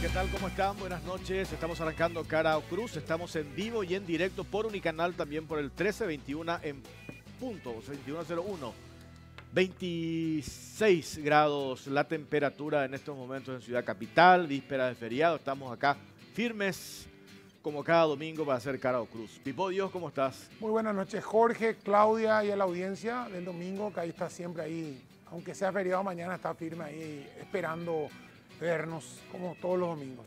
¿qué tal? ¿Cómo están? Buenas noches. Estamos arrancando Cara o Cruz. Estamos en vivo y en directo por Unicanal, también por el 1321 en punto, 2101. 26 grados la temperatura en estos momentos en Ciudad Capital, víspera de feriado. Estamos acá firmes como cada domingo para hacer Cara o Cruz. Pipo Dios, ¿cómo estás? Muy buenas noches, Jorge, Claudia y a la audiencia del domingo, que ahí está siempre ahí, aunque sea feriado mañana, está firme ahí esperando vernos como todos los domingos.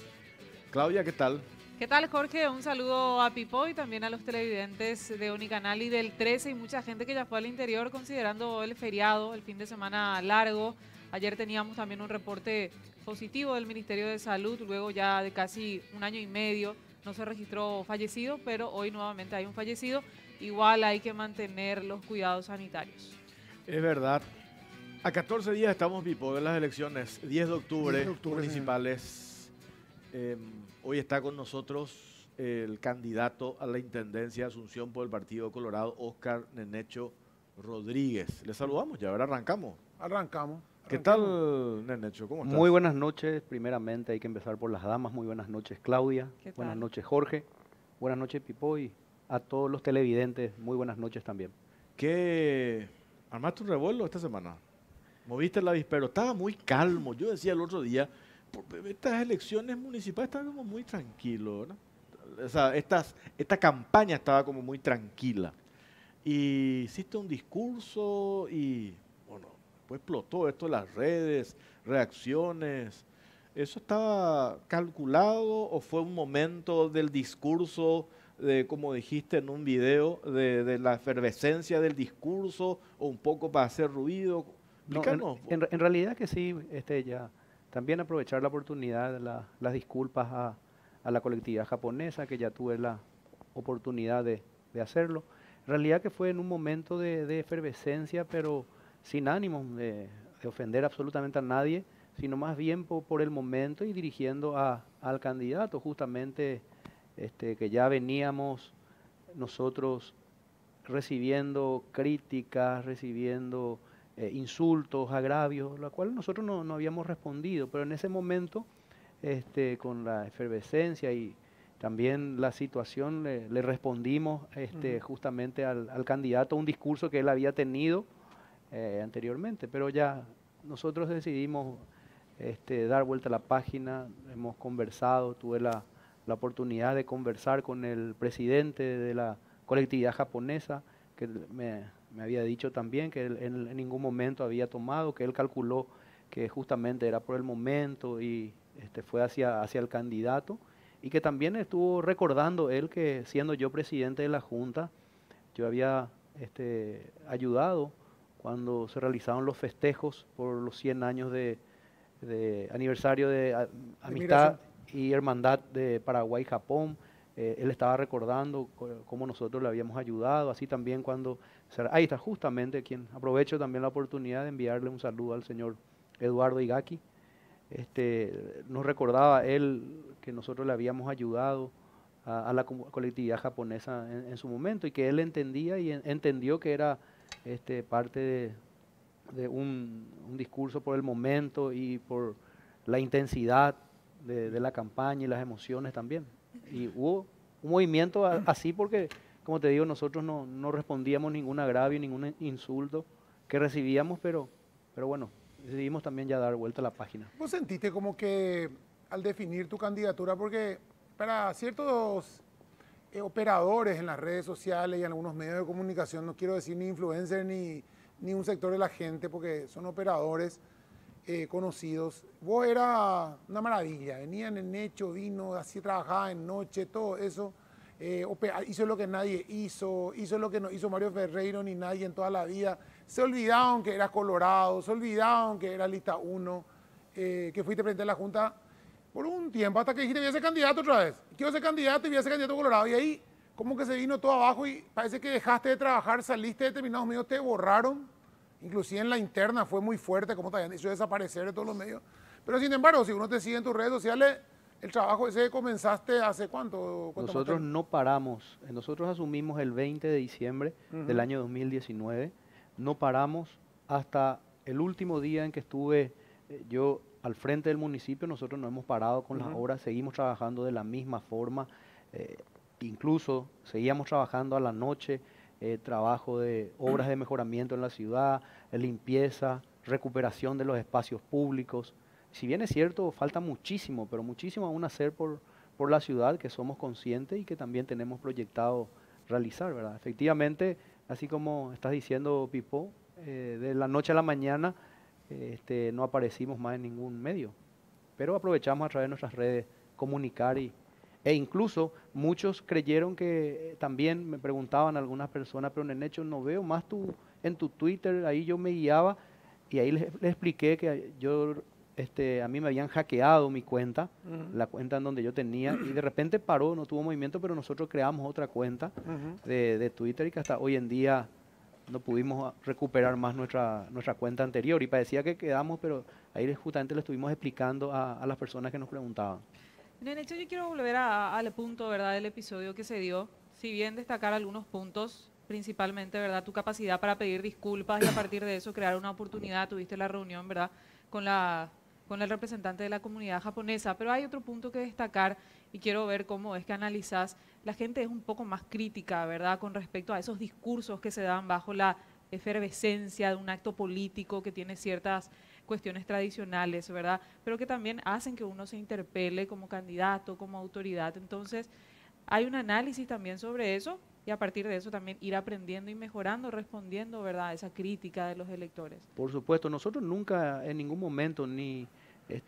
Claudia, ¿qué tal? ¿Qué tal, Jorge? Un saludo a Pipo y también a los televidentes de Unicanal y del 13 y mucha gente que ya fue al interior considerando el feriado, el fin de semana largo. Ayer teníamos también un reporte positivo del Ministerio de Salud, luego ya de casi un año y medio no se registró fallecido, pero hoy nuevamente hay un fallecido. Igual hay que mantener los cuidados sanitarios. Es verdad. A 14 días estamos, Pipo, de las elecciones, 10 de octubre, municipales. Hoy está con nosotros el candidato a la Intendencia de Asunción por el Partido Colorado, Óscar Nenecho Rodríguez. Le saludamos, ya ahora arrancamos. Arrancamos. ¿Qué tal, Nenecho? ¿Cómo estás? Muy buenas noches. Primeramente hay que empezar por las damas. Muy buenas noches, Claudia. ¿Qué tal? Buenas noches, Jorge. Buenas noches, Pipo. Y a todos los televidentes, muy buenas noches también. ¿Qué? ¿Armaste un revuelo esta semana? ¿Moviste el avispero? Estaba muy calmo. Yo decía el otro día, estas elecciones municipales estaban como muy tranquilo, ¿no? O sea, esta campaña estaba como muy tranquila. Y hiciste un discurso y, bueno, después explotó esto de las redes, reacciones. ¿Eso estaba calculado o fue un momento del discurso, de, como dijiste en un video, de la efervescencia del discurso o un poco para hacer ruido? No, en realidad que sí, ya también aprovechar la oportunidad, las disculpas a la colectividad japonesa, que ya tuve la oportunidad de hacerlo. En realidad que fue en un momento de efervescencia, pero sin ánimo de ofender absolutamente a nadie, sino más bien por el momento y dirigiendo al candidato, justamente que ya veníamos nosotros recibiendo críticas, recibiendo insultos, agravios, lo cual nosotros no habíamos respondido, pero en ese momento, con la efervescencia y también la situación, le respondimos justamente al candidato un discurso que él había tenido anteriormente, pero ya nosotros decidimos dar vuelta a la página, hemos conversado, tuve la oportunidad de conversar con el presidente de la colectividad japonesa, que me había dicho también que él en ningún momento había tomado, que él calculó que justamente era por el momento y fue hacia el candidato, y que también estuvo recordando él que siendo yo presidente de la Junta, yo había ayudado cuando se realizaron los festejos por los 100 años de aniversario de amistad y hermandad de Paraguay-Japón. Él estaba recordando cómo nosotros le habíamos ayudado, así también cuando... Ahí está justamente quien... Aprovecho también la oportunidad de enviarle un saludo al señor Eduardo Igaki. Nos recordaba él que nosotros le habíamos ayudado a la colectividad japonesa en su momento y que él entendía y entendió que era parte de un discurso por el momento y por la intensidad de la campaña y las emociones también. Y hubo un movimiento así porque, como te digo, nosotros no respondíamos ningún agravio, ningún insulto que recibíamos, pero bueno, decidimos también ya dar vuelta a la página. ¿Vos sentiste como que al definir tu candidatura, porque para ciertos operadores en las redes sociales y en algunos medios de comunicación, no quiero decir ni influencers ni un sector de la gente, porque son operadores conocidos, vos era una maravilla, venían en hecho, vino, así trabajaba en noche, todo eso, hizo lo que nadie hizo lo que no hizo Mario Ferreiro ni nadie en toda la vida, se olvidaron que eras Colorado, se olvidaron que eras lista 1, que fuiste presidente de la Junta por un tiempo, hasta que dijiste voy a ser candidato otra vez, quiero ser candidato y voy a ser candidato a Colorado, y ahí como que se vino todo abajo y parece que dejaste de trabajar, saliste de determinados medios, te borraron. Inclusive en la interna fue muy fuerte, como te habían hecho desaparecer de todos los medios. Pero sin embargo, si uno te sigue en tus redes sociales, el trabajo ese que comenzaste hace ¿cuánto? Nosotros no paramos. Nosotros asumimos el 20 de diciembre del año 2019. No paramos hasta el último día en que estuve yo al frente del municipio nosotros no hemos parado con las obras, seguimos trabajando de la misma forma, incluso seguíamos trabajando a la noche, trabajo de obras de mejoramiento en la ciudad, limpieza, recuperación de los espacios públicos. Si bien es cierto, falta muchísimo, pero muchísimo aún hacer por la ciudad, que somos conscientes y que también tenemos proyectado realizar, ¿verdad? Efectivamente, así como estás diciendo, Pipo, de la noche a la mañana no aparecimos más en ningún medio, pero aprovechamos a través de nuestras redes comunicar e incluso muchos creyeron que también me preguntaban algunas personas, pero en el hecho no veo más en tu Twitter, ahí yo me guiaba y ahí les expliqué que a mí me habían hackeado mi cuenta, la cuenta en donde yo tenía, y de repente paró, no tuvo movimiento, pero nosotros creamos otra cuenta de Twitter y que hasta hoy en día no pudimos recuperar más nuestra cuenta anterior y parecía que quedamos, pero ahí justamente le estuvimos explicando a las personas que nos preguntaban. En hecho, yo quiero volver al punto, ¿verdad?, del episodio que se dio. Si bien destacar algunos puntos, principalmente, ¿verdad?, tu capacidad para pedir disculpas y a partir de eso crear una oportunidad. Tuviste la reunión, ¿verdad?, con el representante de la comunidad japonesa. Pero hay otro punto que destacar y quiero ver cómo es que analizás. La gente es un poco más crítica, ¿verdad?, con respecto a esos discursos que se dan bajo la efervescencia de un acto político que tiene ciertas cuestiones tradicionales, ¿verdad?, pero que también hacen que uno se interpele como candidato, como autoridad. Entonces, hay un análisis también sobre eso y a partir de eso también ir aprendiendo y mejorando, respondiendo, ¿verdad?, a esa crítica de los electores. Por supuesto, nosotros nunca en ningún momento, ni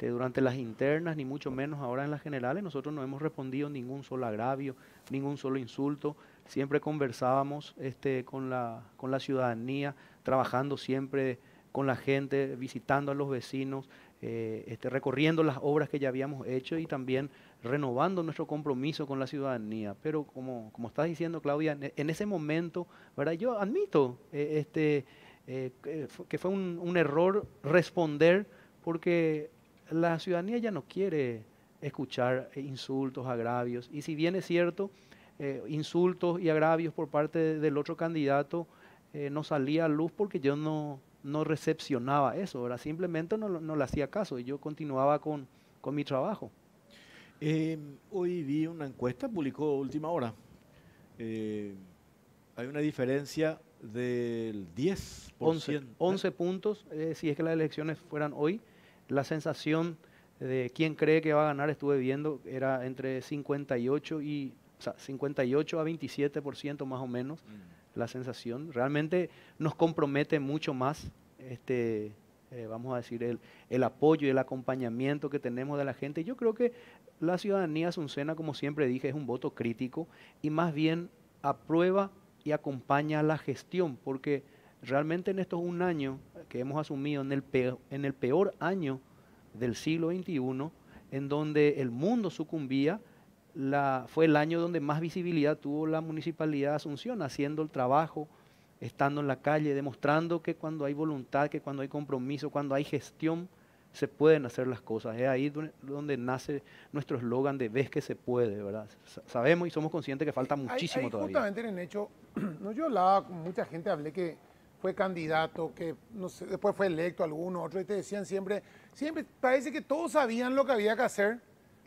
durante las internas, ni mucho menos ahora en las generales, nosotros no hemos respondido ningún solo agravio, ningún solo insulto. Siempre conversábamos con la ciudadanía, trabajando siempre con la gente, visitando a los vecinos, recorriendo las obras que ya habíamos hecho y también renovando nuestro compromiso con la ciudadanía. Pero como estás diciendo, Claudia, en ese momento, ¿verdad?, yo admito que fue un error responder porque la ciudadanía ya no quiere escuchar insultos, agravios. Y si bien es cierto, insultos y agravios por parte del otro candidato no salía a luz porque yo no recepcionaba eso, ¿verdad? Simplemente no le hacía caso y yo continuaba con mi trabajo. Hoy vi una encuesta, publicó Última Hora. Hay una diferencia del 10%. 11 puntos, si es que las elecciones fueran hoy. La sensación de quién cree que va a ganar, estuve viendo, era entre 58 a 27% más o menos. La sensación realmente nos compromete mucho más, vamos a decir, el apoyo y el acompañamiento que tenemos de la gente. Yo creo que la ciudadanía azucena, como siempre dije, es un voto crítico y más bien aprueba y acompaña la gestión, porque realmente en estos un año que hemos asumido, en el peor año del siglo XXI, en donde el mundo sucumbía, fue el año donde más visibilidad tuvo la Municipalidad de Asunción, haciendo el trabajo, estando en la calle, demostrando que cuando hay voluntad, que cuando hay compromiso, cuando hay gestión, se pueden hacer las cosas. Es ahí donde nace nuestro eslogan de "ves que se puede", ¿verdad? Sabemos y somos conscientes que falta muchísimo todavía. Justamente en el hecho, no, yo hablaba con mucha gente, hablé que fue candidato, que no sé, después fue electo alguno, otro, y te decían siempre parece que todos sabían lo que había que hacer,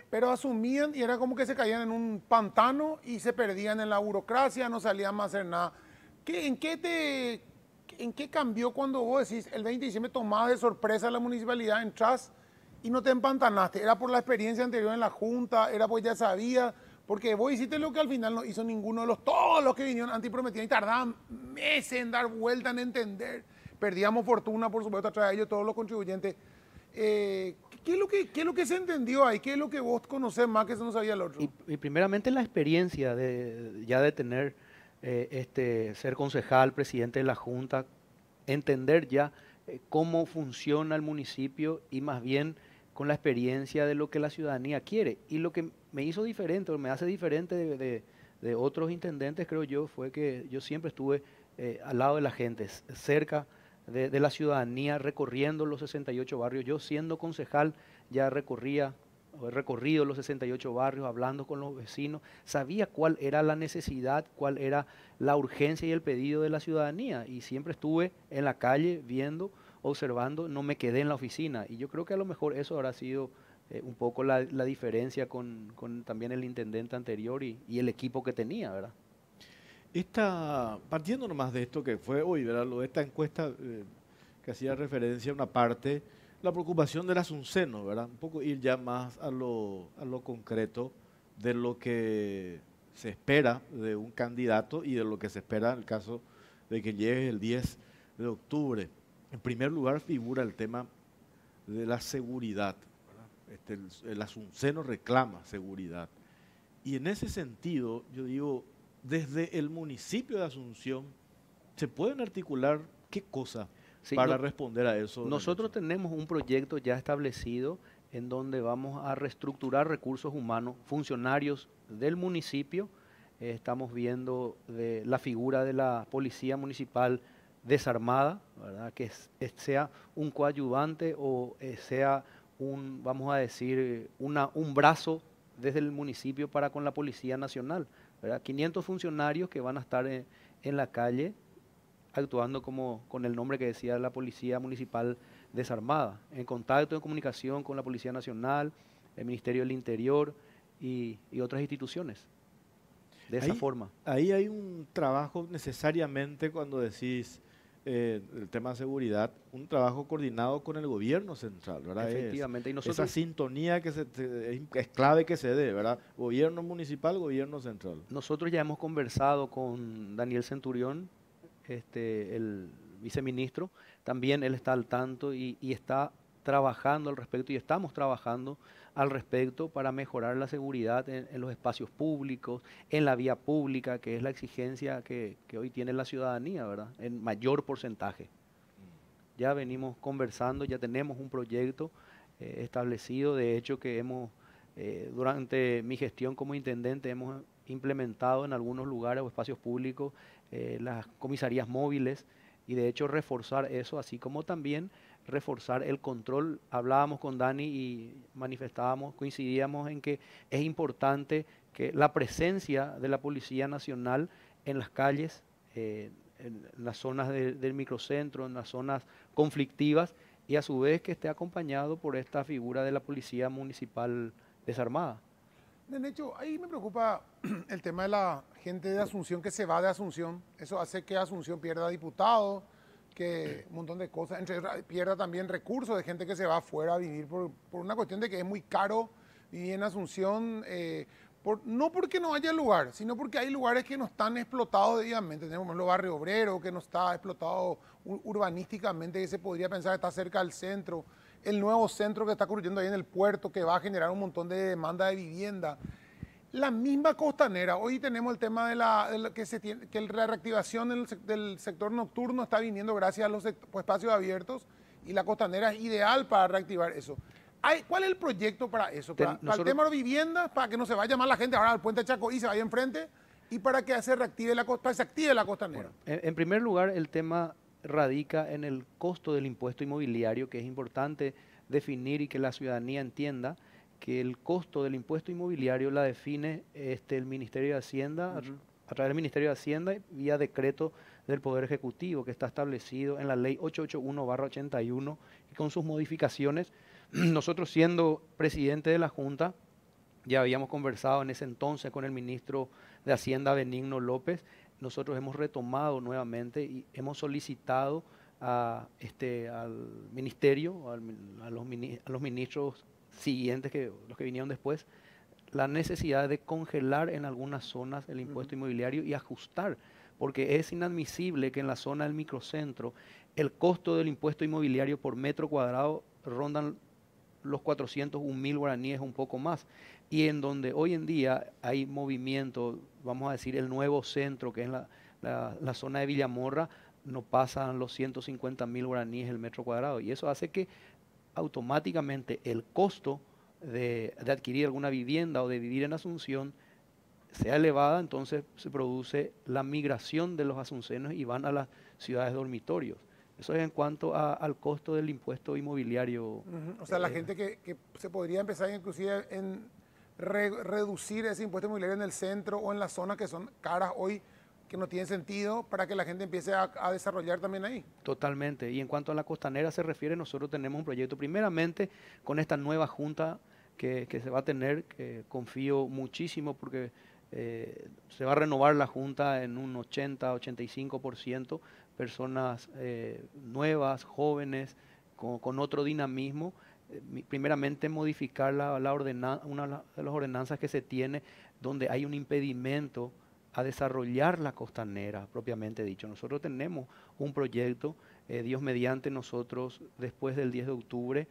pero asumían y era como que se caían en un pantano y se perdían en la burocracia, no salían más a hacer nada. ¿En qué cambió cuando vos decís el 20 de diciembre tomabas de sorpresa la municipalidad, entras y no te empantanaste? ¿Era por la experiencia anterior en la Junta? ¿Era porque ya sabías? Porque vos hiciste lo que al final no hizo ninguno de todos los que vinieron antiprometían y tardaban meses en dar vuelta, en entender. Perdíamos fortuna, por supuesto, a través de ellos, todos los contribuyentes. ¿Qué es lo que se entendió ahí? ¿Qué es lo que vos conocés más que eso no sabía el otro? Y primeramente la experiencia ya de tener, ser concejal, presidente de la Junta, entender ya cómo funciona el municipio y más bien con la experiencia de lo que la ciudadanía quiere. Y lo que me hizo diferente, o me hace diferente de otros intendentes, creo yo, fue que yo siempre estuve al lado de la gente, cerca de la ciudadanía, recorriendo los 68 barrios. Yo siendo concejal ya he recorrido los 68 barrios, hablando con los vecinos, sabía cuál era la necesidad, cuál era la urgencia y el pedido de la ciudadanía y siempre estuve en la calle viendo, observando, no me quedé en la oficina. Y yo creo que a lo mejor eso habrá sido un poco la diferencia con también el intendente anterior y el equipo que tenía, ¿verdad? Partiendo nomás de esto que fue hoy, ¿verdad? Lo de esta encuesta que hacía referencia a una parte, la preocupación del asunceno, ¿verdad? Un poco ir ya más a lo concreto de lo que se espera de un candidato y de lo que se espera en el caso de que llegue el 10 de octubre. En primer lugar figura el tema de la seguridad, ¿verdad? El asunceno reclama seguridad. Y en ese sentido, yo digo, desde el municipio de Asunción, ¿se pueden articular qué cosas para responder a eso? Nosotros tenemos un proyecto ya establecido en donde vamos a reestructurar recursos humanos, funcionarios del municipio. Estamos viendo la figura de la policía municipal desarmada, ¿verdad? Que sea un coadyuvante o sea vamos a decir, un brazo desde el municipio para con la Policía Nacional, ¿verdad? 500 funcionarios que van a estar en la calle actuando como con el nombre que decía la Policía Municipal Desarmada, en contacto, en comunicación con la Policía Nacional, el Ministerio del Interior y otras instituciones. De esa forma. Ahí hay un trabajo necesariamente cuando decís el tema de seguridad, un trabajo coordinado con el gobierno central, ¿verdad? Efectivamente. Y nosotros, esa sintonía que es clave que se dé, ¿verdad? Gobierno municipal, gobierno central. Nosotros ya hemos conversado con Daniel Centurión, el viceministro, también él está al tanto y está trabajando al respecto y estamos trabajando al respecto para mejorar la seguridad en los espacios públicos, en la vía pública, que es la exigencia que hoy tiene la ciudadanía, ¿verdad? En mayor porcentaje. Ya venimos conversando, ya tenemos un proyecto establecido, de hecho que durante mi gestión como intendente hemos implementado en algunos lugares o espacios públicos las comisarías móviles y de hecho reforzar eso, así como también reforzar el control. Hablábamos con Dani y coincidíamos en que es importante que la presencia de la Policía Nacional en las calles, en las zonas del microcentro, en las zonas conflictivas, y a su vez que esté acompañado por esta figura de la Policía Municipal Desarmada. De hecho, ahí me preocupa el tema de la gente de Asunción que se va de Asunción. Eso hace que Asunción pierda diputados, que un montón de cosas, pierda también recursos de gente que se va afuera a vivir por una cuestión de que es muy caro vivir en Asunción, no porque no haya lugar, sino porque hay lugares que no están explotados debidamente. Tenemos el barrio obrero que no está explotado urbanísticamente, que se podría pensar que está cerca del centro, el nuevo centro que está construyendo ahí en el puerto, que va a generar un montón de demanda de vivienda. La misma Costanera, hoy tenemos el tema de que la reactivación del sector nocturno está viniendo gracias a los espacios abiertos y la Costanera es ideal para reactivar eso. ¿Cuál es el proyecto para eso? Para el tema de viviendas, para que no se vaya más la gente ahora al puente Chacoí, se vaya enfrente, y para que se active la Costanera. Bueno, en primer lugar, el tema radica en el costo del impuesto inmobiliario, que es importante definir y que la ciudadanía entienda que el costo del impuesto inmobiliario la define el Ministerio de Hacienda, a través del Ministerio de Hacienda, vía decreto del Poder Ejecutivo, que está establecido en la Ley 881/81, y con sus modificaciones. Nosotros, siendo presidente de la Junta, ya habíamos conversado en ese entonces con el ministro de Hacienda, Benigno López. Nosotros hemos retomado nuevamente y hemos solicitado al ministerio, a los ministros siguientes, los que vinieron después, la necesidad de congelar en algunas zonas el impuesto inmobiliario y ajustar, porque es inadmisible que en la zona del microcentro el costo del impuesto inmobiliario por metro cuadrado rondan los 401.000 guaraníes, un poco más, y en donde hoy en día hay movimiento, vamos a decir, el nuevo centro, que es la zona de Villamorra, no pasan los 150.000 guaraníes el metro cuadrado, y eso hace que automáticamente el costo de adquirir alguna vivienda o de vivir en Asunción sea elevada. Entonces se produce la migración de los asuncenos y van a las ciudades dormitorios. Eso es en cuanto al costo del impuesto inmobiliario. O sea, la gente que se podría empezar inclusive en reducir ese impuesto inmobiliario en el centro o en las zonas que son caras hoy, que no tienen sentido para que la gente empiece a desarrollar también ahí. Totalmente. Y en cuanto a la costanera se refiere, nosotros tenemos un proyecto, primeramente con esta nueva junta que se va a tener, que confío muchísimo porque se va a renovar la junta en un 80-85%, personas nuevas, jóvenes, con otro dinamismo. Primeramente modificar una de las ordenanzas que se tiene donde hay un impedimento a desarrollar la costanera, propiamente dicho. Nosotros tenemos un proyecto, Dios mediante nosotros, después del 10 de octubre,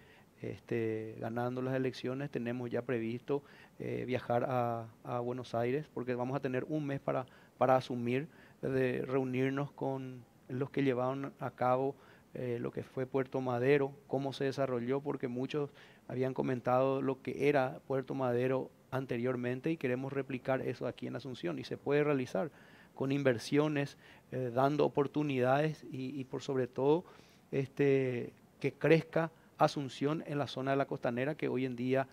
ganando las elecciones, tenemos ya previsto viajar a Buenos Aires, porque vamos a tener un mes para asumir, de reunirnos con los que llevaron a cabo lo que fue Puerto Madero, cómo se desarrolló, porque muchos habían comentado lo que era Puerto Madero anteriormente y queremos replicar eso aquí en Asunción y se puede realizar con inversiones, dando oportunidades y por sobre todo que crezca Asunción en la zona de la costanera que hoy en día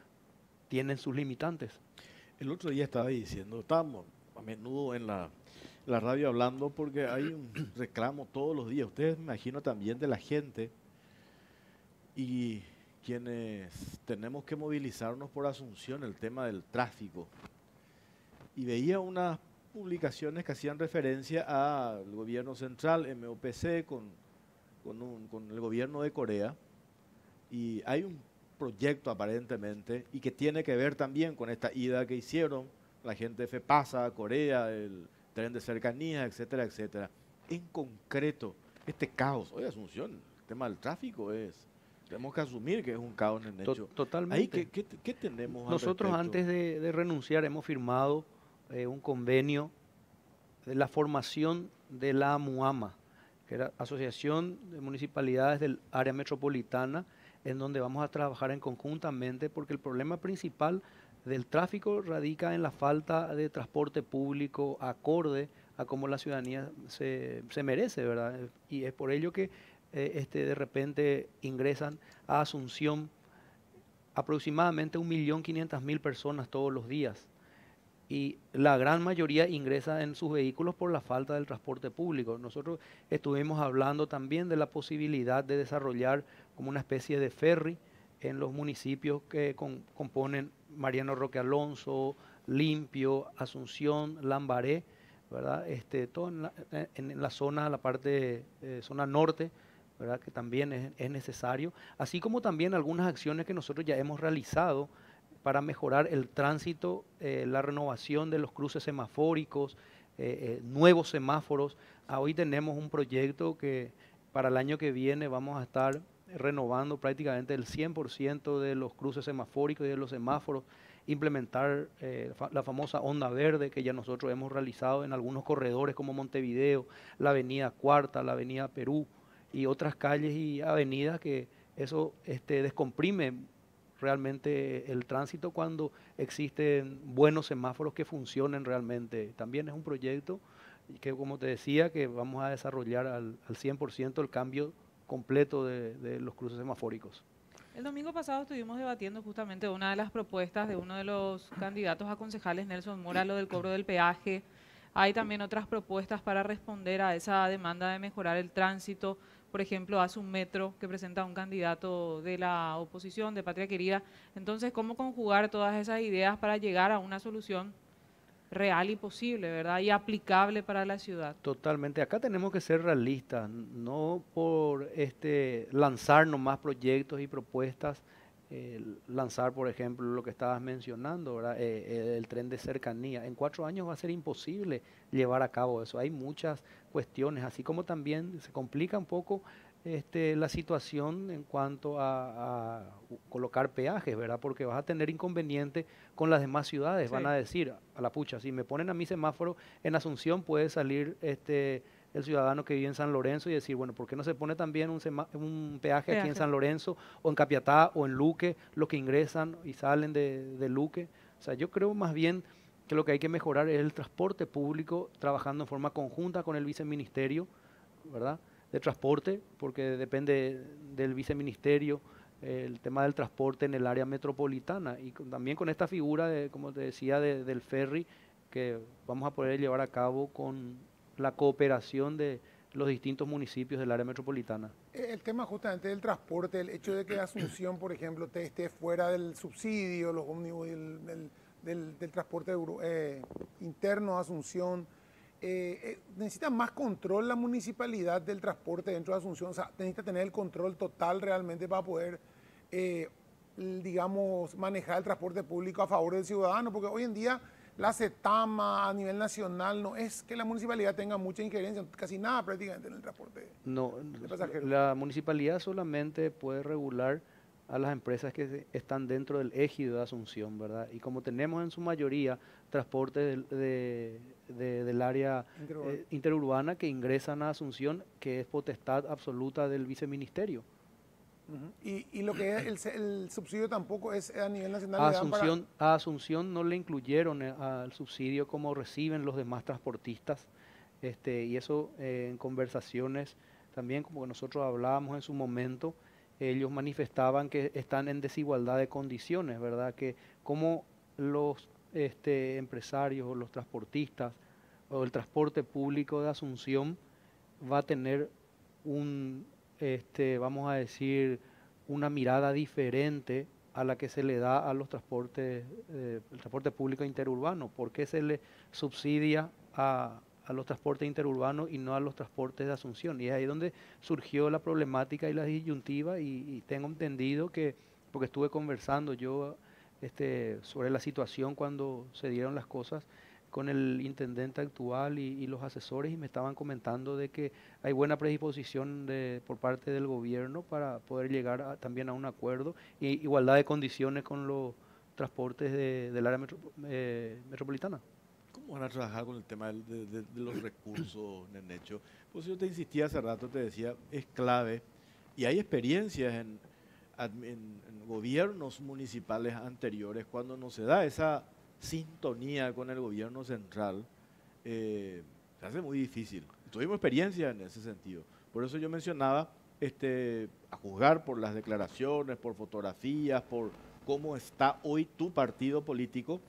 tienen sus limitantes. El otro día estaba diciendo, estábamos a menudo en la radio hablando porque hay un reclamo todos los días, ustedes me imagino también de la gente y quienes tenemos que movilizarnos por Asunción, el tema del tráfico. Y veía unas publicaciones que hacían referencia al gobierno central, MOPC, con el gobierno de Corea. Y hay un proyecto aparentemente, y que tiene que ver también con esta ida que hicieron la gente de FEPASA a Corea, el tren de cercanías, etcétera, etcétera. En concreto, este caos, oye Asunción, el tema del tráfico tenemos que asumir que es un caos en el hecho. Totalmente. Ahí, ¿qué tenemos Nosotros antes de renunciar hemos firmado un convenio de la formación de la AMUAMA, que era Asociación de Municipalidades del Área Metropolitana, en donde vamos a trabajar conjuntamente porque el problema principal del tráfico radica en la falta de transporte público acorde a cómo la ciudadanía se merece, ¿verdad? Y es por ello que de repente ingresan a Asunción aproximadamente 1.500.000 personas todos los días y la gran mayoría ingresa en sus vehículos por la falta del transporte público. Nosotros estuvimos hablando también de la posibilidad de desarrollar como una especie de ferry en los municipios que componen Mariano Roque Alonso, Limpio, Asunción, Lambaré, ¿verdad? Todo en la zona, la parte zona norte, ¿verdad? Que también es necesario, así como también algunas acciones que nosotros ya hemos realizado para mejorar el tránsito, la renovación de los cruces semafóricos, nuevos semáforos. Hoy tenemos un proyecto que para el año que viene vamos a estar renovando prácticamente el 100% de los cruces semafóricos y de los semáforos, implementar la famosa onda verde que ya nosotros hemos realizado en algunos corredores como Montevideo, la avenida Cuarta, la avenida Perú y otras calles y avenidas que eso descomprime realmente el tránsito cuando existen buenos semáforos que funcionen realmente. También es un proyecto que, como te decía, que vamos a desarrollar al 100% el cambio completo de los cruces semafóricos. El domingo pasado estuvimos debatiendo justamente una de las propuestas de uno de los candidatos a concejales, Nelson Mora, lo del cobro del peaje. Hay también otras propuestas para responder a esa demanda de mejorar el tránsito. Por ejemplo, hace un metro que presenta un candidato de la oposición, de Patria Querida. Entonces, ¿cómo conjugar todas esas ideas para llegar a una solución real y posible, ¿verdad? Y aplicable para la ciudad? Totalmente. Acá tenemos que ser realistas, no por lanzar nomás proyectos y propuestas, lanzar, por ejemplo, lo que estabas mencionando, ¿verdad? El tren de cercanía. En 4 años va a ser imposible llevar a cabo eso. Hay muchas cuestiones, así como también se complica un poco la situación en cuanto a colocar peajes, ¿verdad? Porque vas a tener inconveniente con las demás ciudades. Sí. Van a decir, a la pucha, si me ponen a mi semáforo en Asunción, puede salir el ciudadano que vive en San Lorenzo y decir, bueno, ¿por qué no se pone también un peaje aquí en San Lorenzo o en Capiatá o en Luque, los que ingresan y salen de Luque? O sea, yo creo más bien que lo que hay que mejorar es el transporte público, trabajando en forma conjunta con el viceministerio, ¿verdad?, de transporte, porque depende del viceministerio el tema del transporte en el área metropolitana y también con esta figura, como te decía, del ferry que vamos a poder llevar a cabo con la cooperación de los distintos municipios del área metropolitana. El tema justamente del transporte, el hecho de que Asunción, por ejemplo, esté fuera del subsidio, los ómnibus del transporte interno a Asunción, necesita más control la municipalidad del transporte dentro de Asunción, o sea, necesita tener el control total realmente para poder, digamos, manejar el transporte público a favor del ciudadano, porque hoy en día la CETAMA a nivel nacional no es que la municipalidad tenga mucha injerencia, casi nada prácticamente en el transporte de pasajeros. La municipalidad solamente puede regular a las empresas que están dentro del ejido de Asunción, ¿verdad? Y como tenemos en su mayoría transporte del área interurbana que ingresan a Asunción, que es potestad absoluta del viceministerio. Y lo que es el subsidio tampoco es a nivel nacional. A Asunción no le incluyeron al subsidio como reciben los demás transportistas, y eso en conversaciones también, como nosotros hablábamos en su momento, ellos manifestaban que están en desigualdad de condiciones, ¿verdad? Que como los empresarios o los transportistas o el transporte público de Asunción va a tener vamos a decir, una mirada diferente a la que se le da a los transportes, el transporte público interurbano. ¿Por qué se le subsidia a los transportes interurbanos y no a los transportes de Asunción? Y es ahí donde surgió la problemática y la disyuntiva, y tengo entendido que, porque estuve conversando yo sobre la situación cuando se dieron las cosas con el intendente actual y los asesores, y me estaban comentando de que hay buena predisposición por parte del gobierno para poder llegar también a un acuerdo y igualdad de condiciones con los transportes del área metropolitana. ¿Cómo van a trabajar con el tema de los recursos, Nenecho? Pues yo te insistía hace rato, te decía, es clave, y hay experiencias en gobiernos municipales anteriores cuando no se da esa sintonía con el gobierno central, se hace muy difícil. Tuvimos experiencia en ese sentido. Por eso yo mencionaba, a juzgar por las declaraciones, por fotografías, por cómo está hoy tu partido político,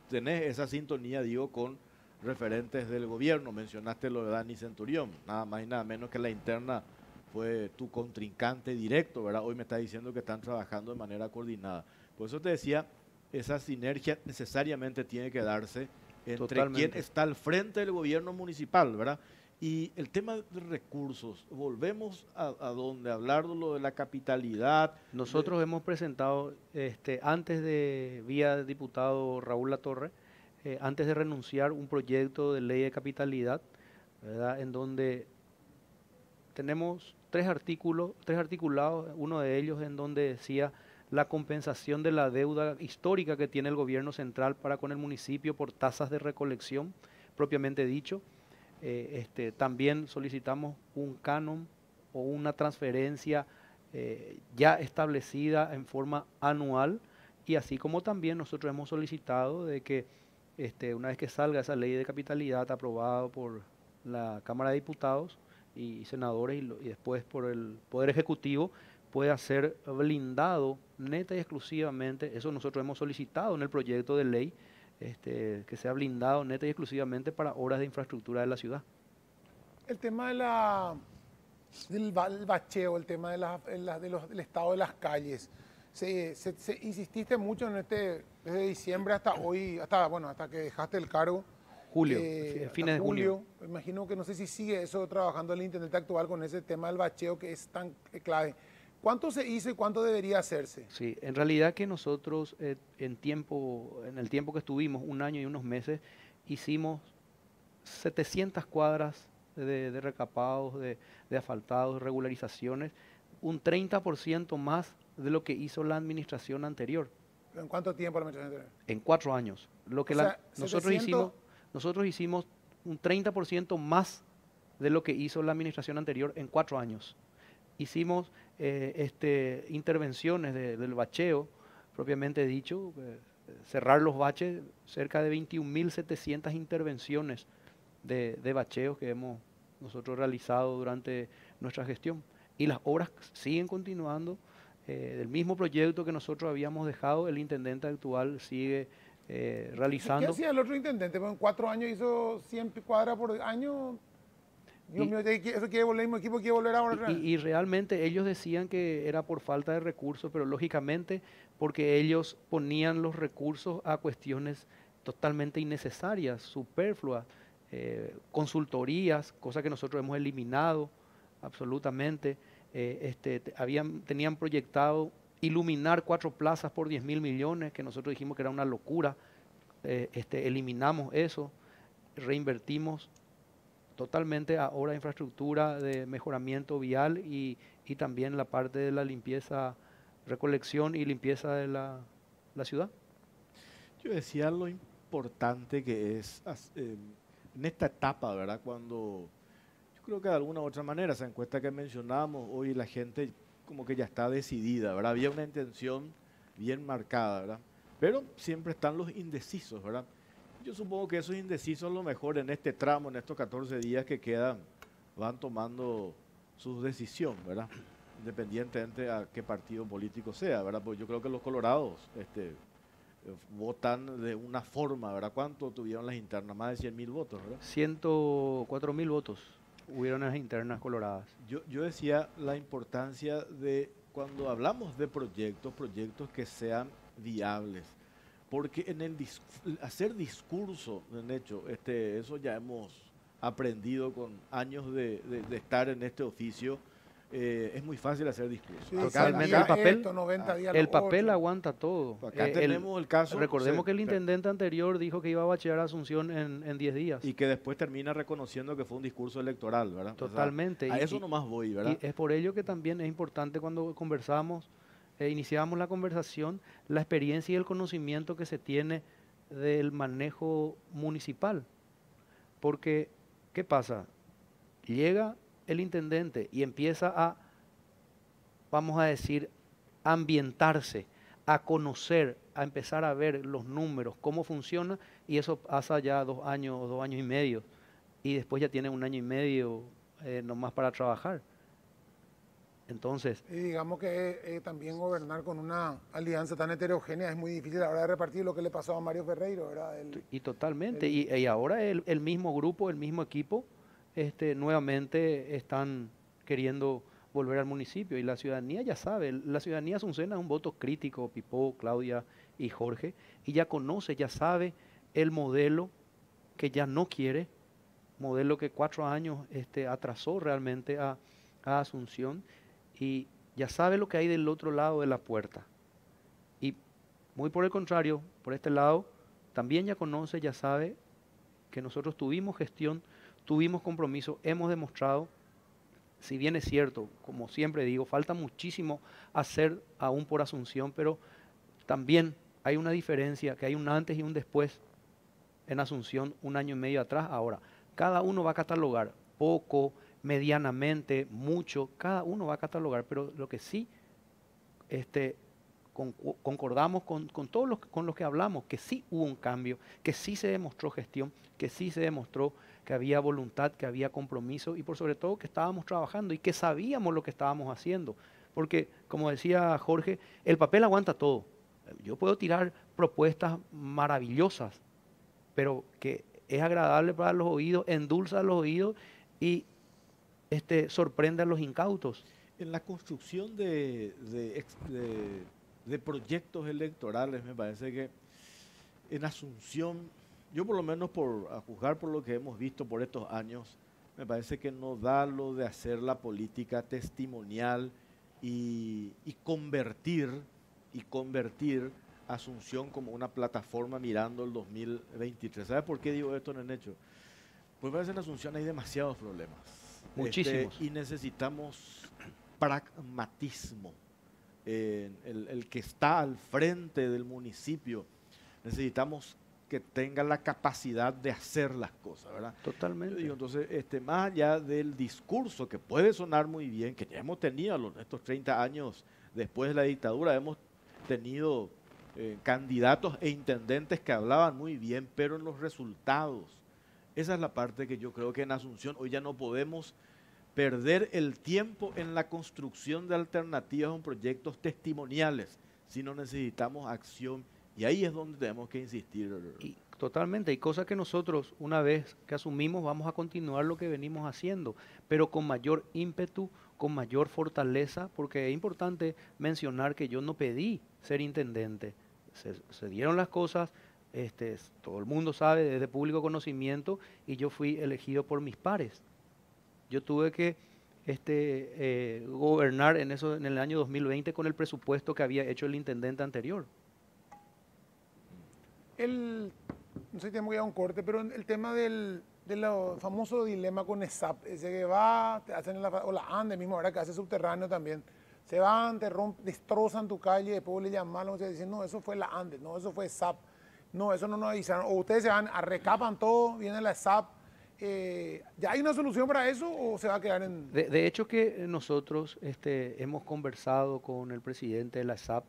tenés esa sintonía, digo, con referentes del gobierno. Mencionaste lo de Dani Centurión, nada más y nada menos que la interna fue tu contrincante directo, ¿verdad? Hoy me estás diciendo que están trabajando de manera coordinada. Por eso te decía, esa sinergia necesariamente tiene que darse entre quien está al frente del gobierno municipal, ¿verdad? Y el tema de recursos, volvemos a donde hablar de lo de la capitalidad. Nosotros hemos presentado, antes de, vía diputado Raúl Latorre, antes de renunciar, un proyecto de ley de capitalidad, ¿verdad? En donde tenemos tres articulados, uno de ellos en donde decía la compensación de la deuda histórica que tiene el gobierno central para con el municipio por tasas de recolección, propiamente dicho. También solicitamos un canon o una transferencia ya establecida en forma anual, y así como también nosotros hemos solicitado de que una vez que salga esa ley de capitalidad aprobada por la Cámara de Diputados y senadores y después por el Poder Ejecutivo, pueda ser blindado neta y exclusivamente, eso nosotros hemos solicitado en el proyecto de ley, que sea blindado neta y exclusivamente para obras de infraestructura de la ciudad. El tema del bacheo, el tema del estado de las calles, insististe mucho en desde diciembre hasta hoy, hasta que dejaste el cargo. Julio, fines de junio. Me imagino que no sé si sigue eso trabajando el intendente actual con ese tema del bacheo que es tan clave. ¿Cuánto se hizo y cuánto debería hacerse? Sí, en realidad que nosotros en el tiempo que estuvimos, un año y unos meses, hicimos 700 cuadras de recapados, de asfaltados, de regularizaciones, un 30% más de lo que hizo la administración anterior. ¿En cuánto tiempo la administración anterior? En 4 años. Nosotros hicimos un 30% más de lo que hizo la administración anterior en 4 años. Hicimos intervenciones del bacheo, propiamente dicho, cerrar los baches, cerca de 21.700 intervenciones de bacheos que hemos nosotros realizado durante nuestra gestión. Y las obras siguen continuando, del mismo proyecto que nosotros habíamos dejado, el intendente actual sigue realizando. ¿Qué hacía el otro intendente? En 4 años hizo 100 cuadras por año. Dios mío, eso quiere volver el mismo equipo, quiere volver ahora. Y realmente ellos decían que era por falta de recursos, pero lógicamente porque ellos ponían los recursos a cuestiones totalmente innecesarias, superfluas, consultorías, cosa que nosotros hemos eliminado absolutamente. Tenían proyectado iluminar 4 plazas por 10.000 millones, que nosotros dijimos que era una locura. Eliminamos eso, reinvertimos totalmente a obra de infraestructura de mejoramiento vial y también la parte de la limpieza, recolección y limpieza de la ciudad. Yo decía lo importante que es en esta etapa, ¿verdad? Cuando yo creo que de alguna u otra manera, esa encuesta que mencionábamos, hoy la gente como que ya está decidida, ¿verdad? Había una intención bien marcada, ¿verdad? Pero siempre están los indecisos, ¿verdad? Yo supongo que esos indecisos a lo mejor en este tramo, en estos 14 días que quedan, van tomando su decisión, ¿verdad? Independientemente a qué partido político sea, ¿verdad? Pues yo creo que los colorados votan de una forma, ¿verdad? ¿Cuánto tuvieron las internas? Más de 100.000 votos, ¿verdad? 104.000 votos hubieron en las internas coloradas. Yo decía la importancia de cuando hablamos de proyectos que sean viables. Porque en hacer discurso, en hecho, eso ya hemos aprendido con años de estar en este oficio. Es muy fácil hacer discurso. Sí, totalmente. El papel aguanta todo. Acá tenemos el caso. Recordemos que el intendente anterior dijo que iba a bachear a Asunción en 10 días. Y que después termina reconociendo que fue un discurso electoral, ¿verdad? Totalmente. O sea, a eso nomás voy, ¿verdad? Y es por ello que también es importante cuando conversamos, iniciamos la conversación, la experiencia y el conocimiento que se tiene del manejo municipal. Porque, ¿qué pasa? Llega el intendente y empieza a, vamos a decir, ambientarse, a conocer, a empezar a ver los números, cómo funciona, y eso pasa ya 2 años o 2 años y medio, y después ya tiene 1 año y medio nomás para trabajar. Entonces, y digamos que también gobernar con una alianza tan heterogénea es muy difícil a la hora de repartir lo que le pasó a Mario Ferreiro, ¿verdad? Y totalmente, y ahora el mismo grupo, el mismo equipo, nuevamente están queriendo volver al municipio, y la ciudadanía ya sabe, la ciudadanía asuncena es un voto crítico, Pipó, Claudia y Jorge, y ya conoce, ya sabe el modelo que ya no quiere, modelo que 4 años atrasó realmente a Asunción, y ya sabe lo que hay del otro lado de la puerta. Y muy por el contrario, por este lado, también ya conoce, ya sabe que nosotros tuvimos gestión, tuvimos compromiso, hemos demostrado, si bien es cierto, como siempre digo, falta muchísimo hacer aún por Asunción, pero también hay una diferencia, que hay un antes y un después en Asunción 1 año y medio atrás. Ahora, cada uno va a catalogar poco, medianamente, mucho, cada uno va a catalogar, pero lo que sí concordamos con todos con los que hablamos, que sí hubo un cambio, que sí se demostró gestión, que sí se demostró que había voluntad, que había compromiso y por sobre todo que estábamos trabajando y que sabíamos lo que estábamos haciendo. Porque, como decía Jorge, el papel aguanta todo. Yo puedo tirar propuestas maravillosas, pero que es agradable para los oídos, endulza los oídos y sorprende a los incautos. En la construcción de proyectos electorales, me parece que en Asunción, yo por lo menos a juzgar por lo que hemos visto por estos años, me parece que no da lo de hacer la política testimonial y convertir Asunción como una plataforma mirando el 2023. ¿Sabes por qué digo esto en el hecho? Pues parece que en Asunción hay demasiados problemas. Muchísimos. Y necesitamos pragmatismo. El que está al frente del municipio, necesitamos que tenga la capacidad de hacer las cosas, ¿verdad? Totalmente. Yo digo, entonces, más allá del discurso, que puede sonar muy bien, que ya hemos tenido estos 30 años después de la dictadura, hemos tenido candidatos e intendentes que hablaban muy bien, pero en los resultados, esa es la parte que yo creo que en Asunción hoy ya no podemos perder el tiempo en la construcción de alternativas o proyectos testimoniales, sino necesitamos acción Y ahí es donde tenemos que insistir. Y totalmente, hay cosas que nosotros, una vez que asumimos, vamos a continuar lo que venimos haciendo, pero con mayor ímpetu, con mayor fortaleza, porque es importante mencionar que yo no pedí ser intendente. Se dieron las cosas, todo el mundo sabe, desde público conocimiento, y yo fui elegido por mis pares. Yo tuve que gobernar en el año 2020 con el presupuesto que había hecho el intendente anterior. No sé si tenemos que ir a un corte, pero el tema del famoso dilema con ESAP, ese que va, te hacen o la ANDE mismo, ahora que hace subterráneo también, se van, te rompen, destrozan tu calle, después le llaman, o sea, dicen, no, eso fue la ANDE, no, eso fue ESAP, no, eso no nos avisaron, o ustedes se van, recapan todo, viene la ESAP, ¿ya hay una solución para eso o se va a quedar en...? De hecho que nosotros hemos conversado con el presidente de la SAP,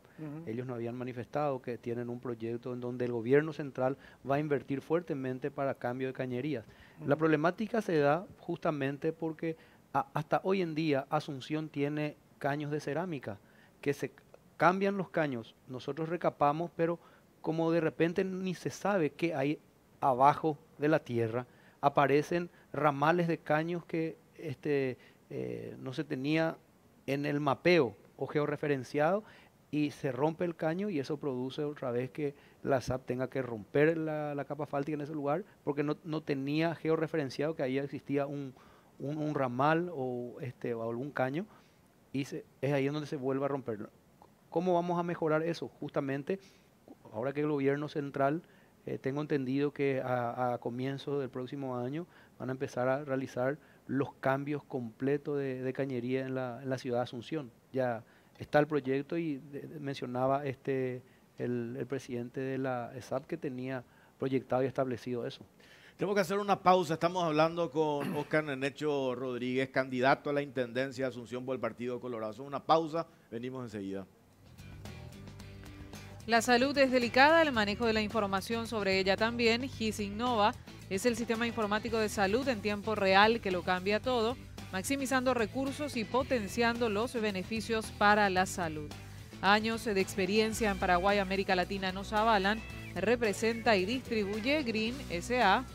ellos nos habían manifestado que tienen un proyecto en donde el gobierno central va a invertir fuertemente para cambio de cañerías. La problemática se da justamente porque hasta hoy en día Asunción tiene caños de cerámica, que se cambian los caños, nosotros recapamos, pero como de repente ni se sabe qué hay abajo de la tierra, aparecen ramales de caños que no se tenía en el mapeo o georreferenciado y se rompe el caño y eso produce otra vez que la SAP tenga que romper la capa asfáltica en ese lugar porque no tenía georreferenciado que ahí existía un ramal o algún caño y es ahí donde se vuelve a romper. ¿Cómo vamos a mejorar eso? Justamente ahora que el gobierno central tengo entendido que a comienzos del próximo año van a empezar a realizar los cambios completos de cañería en la ciudad de Asunción. Ya está el proyecto y mencionaba el presidente de la ESAP que tenía proyectado y establecido eso. Tenemos que hacer una pausa. Estamos hablando con Oscar Nenecho Rodríguez, candidato a la intendencia de Asunción por el Partido Colorado. Hacemos una pausa, venimos enseguida. La salud es delicada, el manejo de la información sobre ella también. GIS Innova es el sistema informático de salud en tiempo real que lo cambia todo, maximizando recursos y potenciando los beneficios para la salud. Años de experiencia en Paraguay y América Latina nos avalan. Representa y distribuye Green S.A.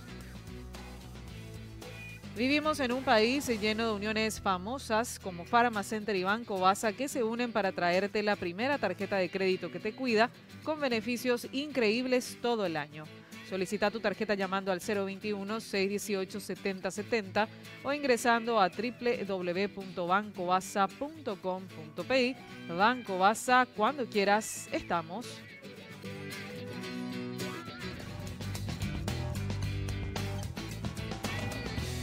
Vivimos en un país lleno de uniones famosas como Pharmacenter y Banco Basa que se unen para traerte la primera tarjeta de crédito que te cuida con beneficios increíbles todo el año. Solicita tu tarjeta llamando al 021-618-7070 o ingresando a www.bancobasa.com.pi. Banco Basa, cuando quieras, estamos.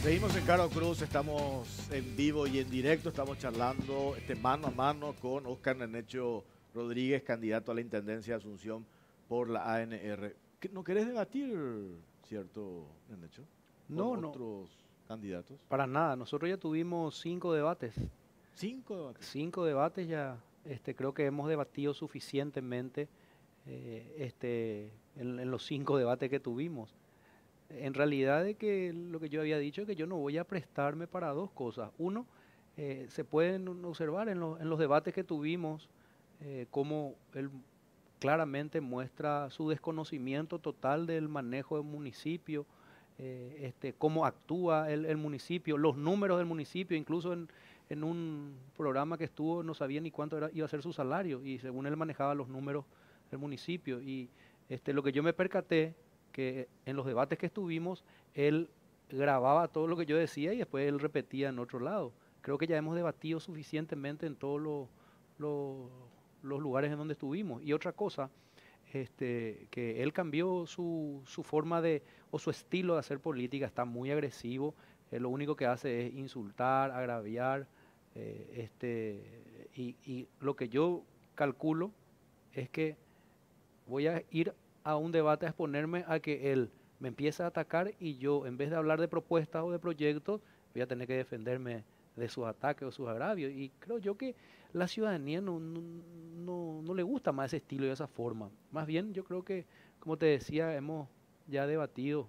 Seguimos en Caro Cruz, estamos en vivo y en directo, estamos charlando mano a mano con Oscar Nenecho Rodríguez, candidato a la Intendencia de Asunción por la ANR. ¿No querés debatir, cierto, Nenecho? ¿Con otros candidatos? Para nada, nosotros ya tuvimos 5 debates. ¿5 debates? 5 debates ya, creo que hemos debatido suficientemente en los 5 debates que tuvimos. En realidad de que lo que yo había dicho es que yo no voy a prestarme para dos cosas. Uno, se pueden observar en los debates que tuvimos cómo él claramente muestra su desconocimiento total del manejo del municipio, cómo actúa el municipio, los números del municipio, incluso en un programa que estuvo no sabía ni cuánto iba a ser su salario y según él manejaba los números del municipio. Y lo que yo me percaté que en los debates que estuvimos, él grababa todo lo que yo decía y después él repetía en otro lado. Creo que ya hemos debatido suficientemente en todos los lugares en donde estuvimos. Y otra cosa, que él cambió su forma o su estilo de hacer política, está muy agresivo, lo único que hace es insultar, agraviar, y lo que yo calculo es que voy a ir a un debate a exponerme a que él me empiece a atacar y yo, en vez de hablar de propuestas o de proyectos, voy a tener que defenderme de sus ataques o sus agravios. Y creo yo que la ciudadanía no le gusta más ese estilo y esa forma. Más bien, yo creo que, como te decía, hemos ya debatido,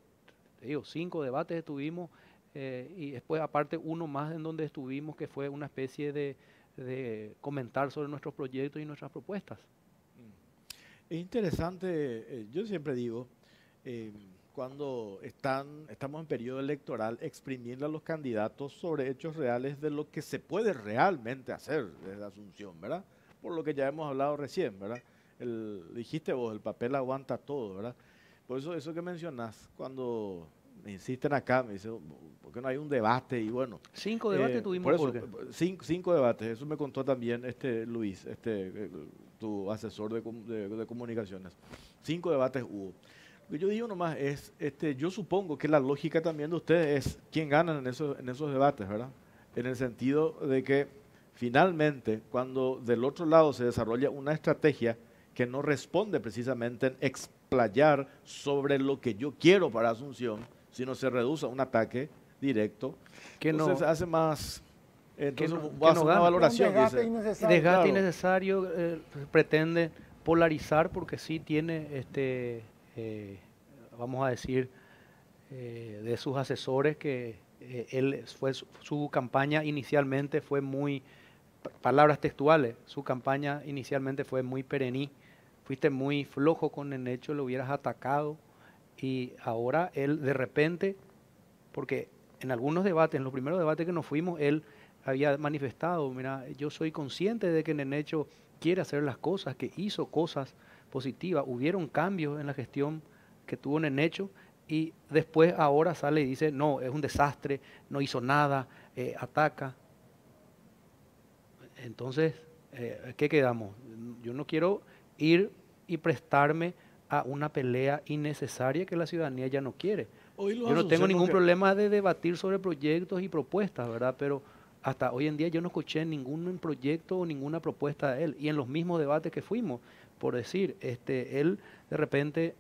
5 debates estuvimos, y después aparte uno más en donde estuvimos, que fue una especie de comentar sobre nuestros proyectos y nuestras propuestas. Es interesante, yo siempre digo, eh, cuando estamos en periodo electoral, exprimirle a los candidatos sobre hechos reales de lo que se puede realmente hacer desde Asunción, ¿verdad? Por lo que ya hemos hablado recién, ¿verdad? Dijiste vos, el papel aguanta todo, ¿verdad? Por eso que mencionás, cuando me insisten acá, me dicen, ¿por qué no hay un debate? Y bueno, 5 debates tuvimos, por eso, Jorge. cinco debates, eso me contó también Luis, tu asesor de comunicaciones. 5 debates hubo. Lo que yo digo nomás es, yo supongo que la lógica también de ustedes es quién gana en esos debates, ¿verdad? En el sentido de que finalmente, cuando del otro lado se desarrolla una estrategia que no responde precisamente en explayar sobre lo que yo quiero para Asunción, sino se reduce a un ataque directo, Que no, entonces hace más... Entonces no- voy a que no hacer una gana. valoración. Un desgaste Dice. innecesario. desgaste Claro. innecesario, pretende polarizar porque sí tiene, vamos a decir, de sus asesores que su campaña inicialmente fue muy, palabras textuales, su campaña inicialmente fue muy perení, fuiste muy flojo con el hecho, lo hubieras atacado y ahora él de repente, porque en algunos debates, en los primeros debates que nos fuimos, él había manifestado, mira, yo soy consciente de que Nenecho quiere hacer las cosas, que hizo cosas positivas, hubieron cambios en la gestión que tuvo Nenecho y después ahora sale y dice, no, es un desastre, no hizo nada, ataca. Entonces, ¿qué quedamos? Yo no quiero ir y prestarme a una pelea innecesaria que la ciudadanía ya no quiere. Hoy los Yo no tengo asuncianos ningún que- problema de debatir sobre proyectos y propuestas, ¿verdad? Pero hasta hoy en día yo no escuché ningún proyecto o ninguna propuesta de él. Y en los mismos debates que fuimos, por decir, él de repente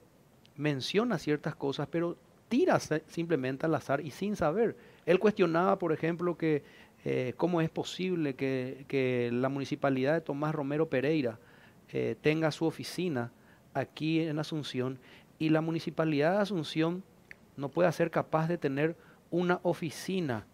menciona ciertas cosas, pero tira simplemente al azar y sin saber. Él cuestionaba, por ejemplo, que cómo es posible que la municipalidad de Tomás Romero Pereira tenga su oficina aquí en Asunción y la municipalidad de Asunción no pueda ser capaz de tener una oficina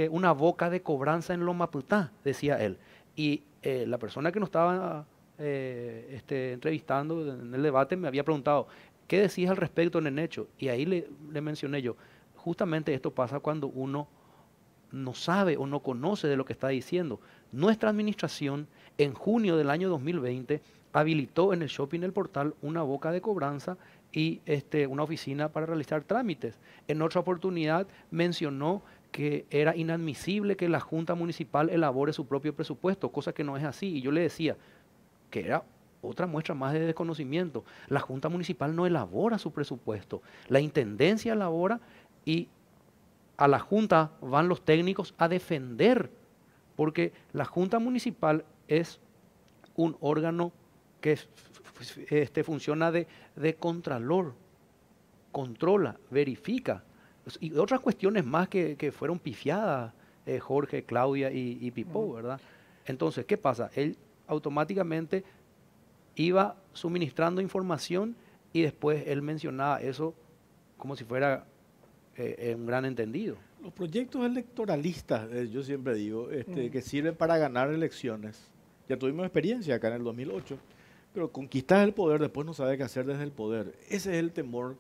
una boca de cobranza en Lomaputá, decía él. Y la persona que nos estaba entrevistando en el debate me había preguntado, ¿qué decís al respecto, Nenecho? Y ahí le mencioné yo, justamente esto pasa cuando uno no sabe o no conoce de lo que está diciendo. Nuestra administración en junio del año 2020 habilitó en el Shopping El Portal una boca de cobranza y una oficina para realizar trámites. En otra oportunidad mencionó que era inadmisible que la Junta Municipal elabore su propio presupuesto, cosa que no es así. Y yo le decía que era otra muestra más de desconocimiento. La Junta Municipal no elabora su presupuesto, la Intendencia elabora y a la Junta van los técnicos a defender, porque la Junta Municipal es un órgano que funciona de contralor, controla, verifica, y otras cuestiones más que fueron pifiadas, Jorge, Claudia y Pipó, ¿verdad? Entonces, ¿qué pasa? Él automáticamente iba suministrando información y después él mencionaba eso como si fuera un gran entendido. Los proyectos electoralistas, yo siempre digo, que sirven para ganar elecciones. Ya tuvimos experiencia acá en el 2008, pero conquistar el poder, después no sabes qué hacer desde el poder. Ese es el temor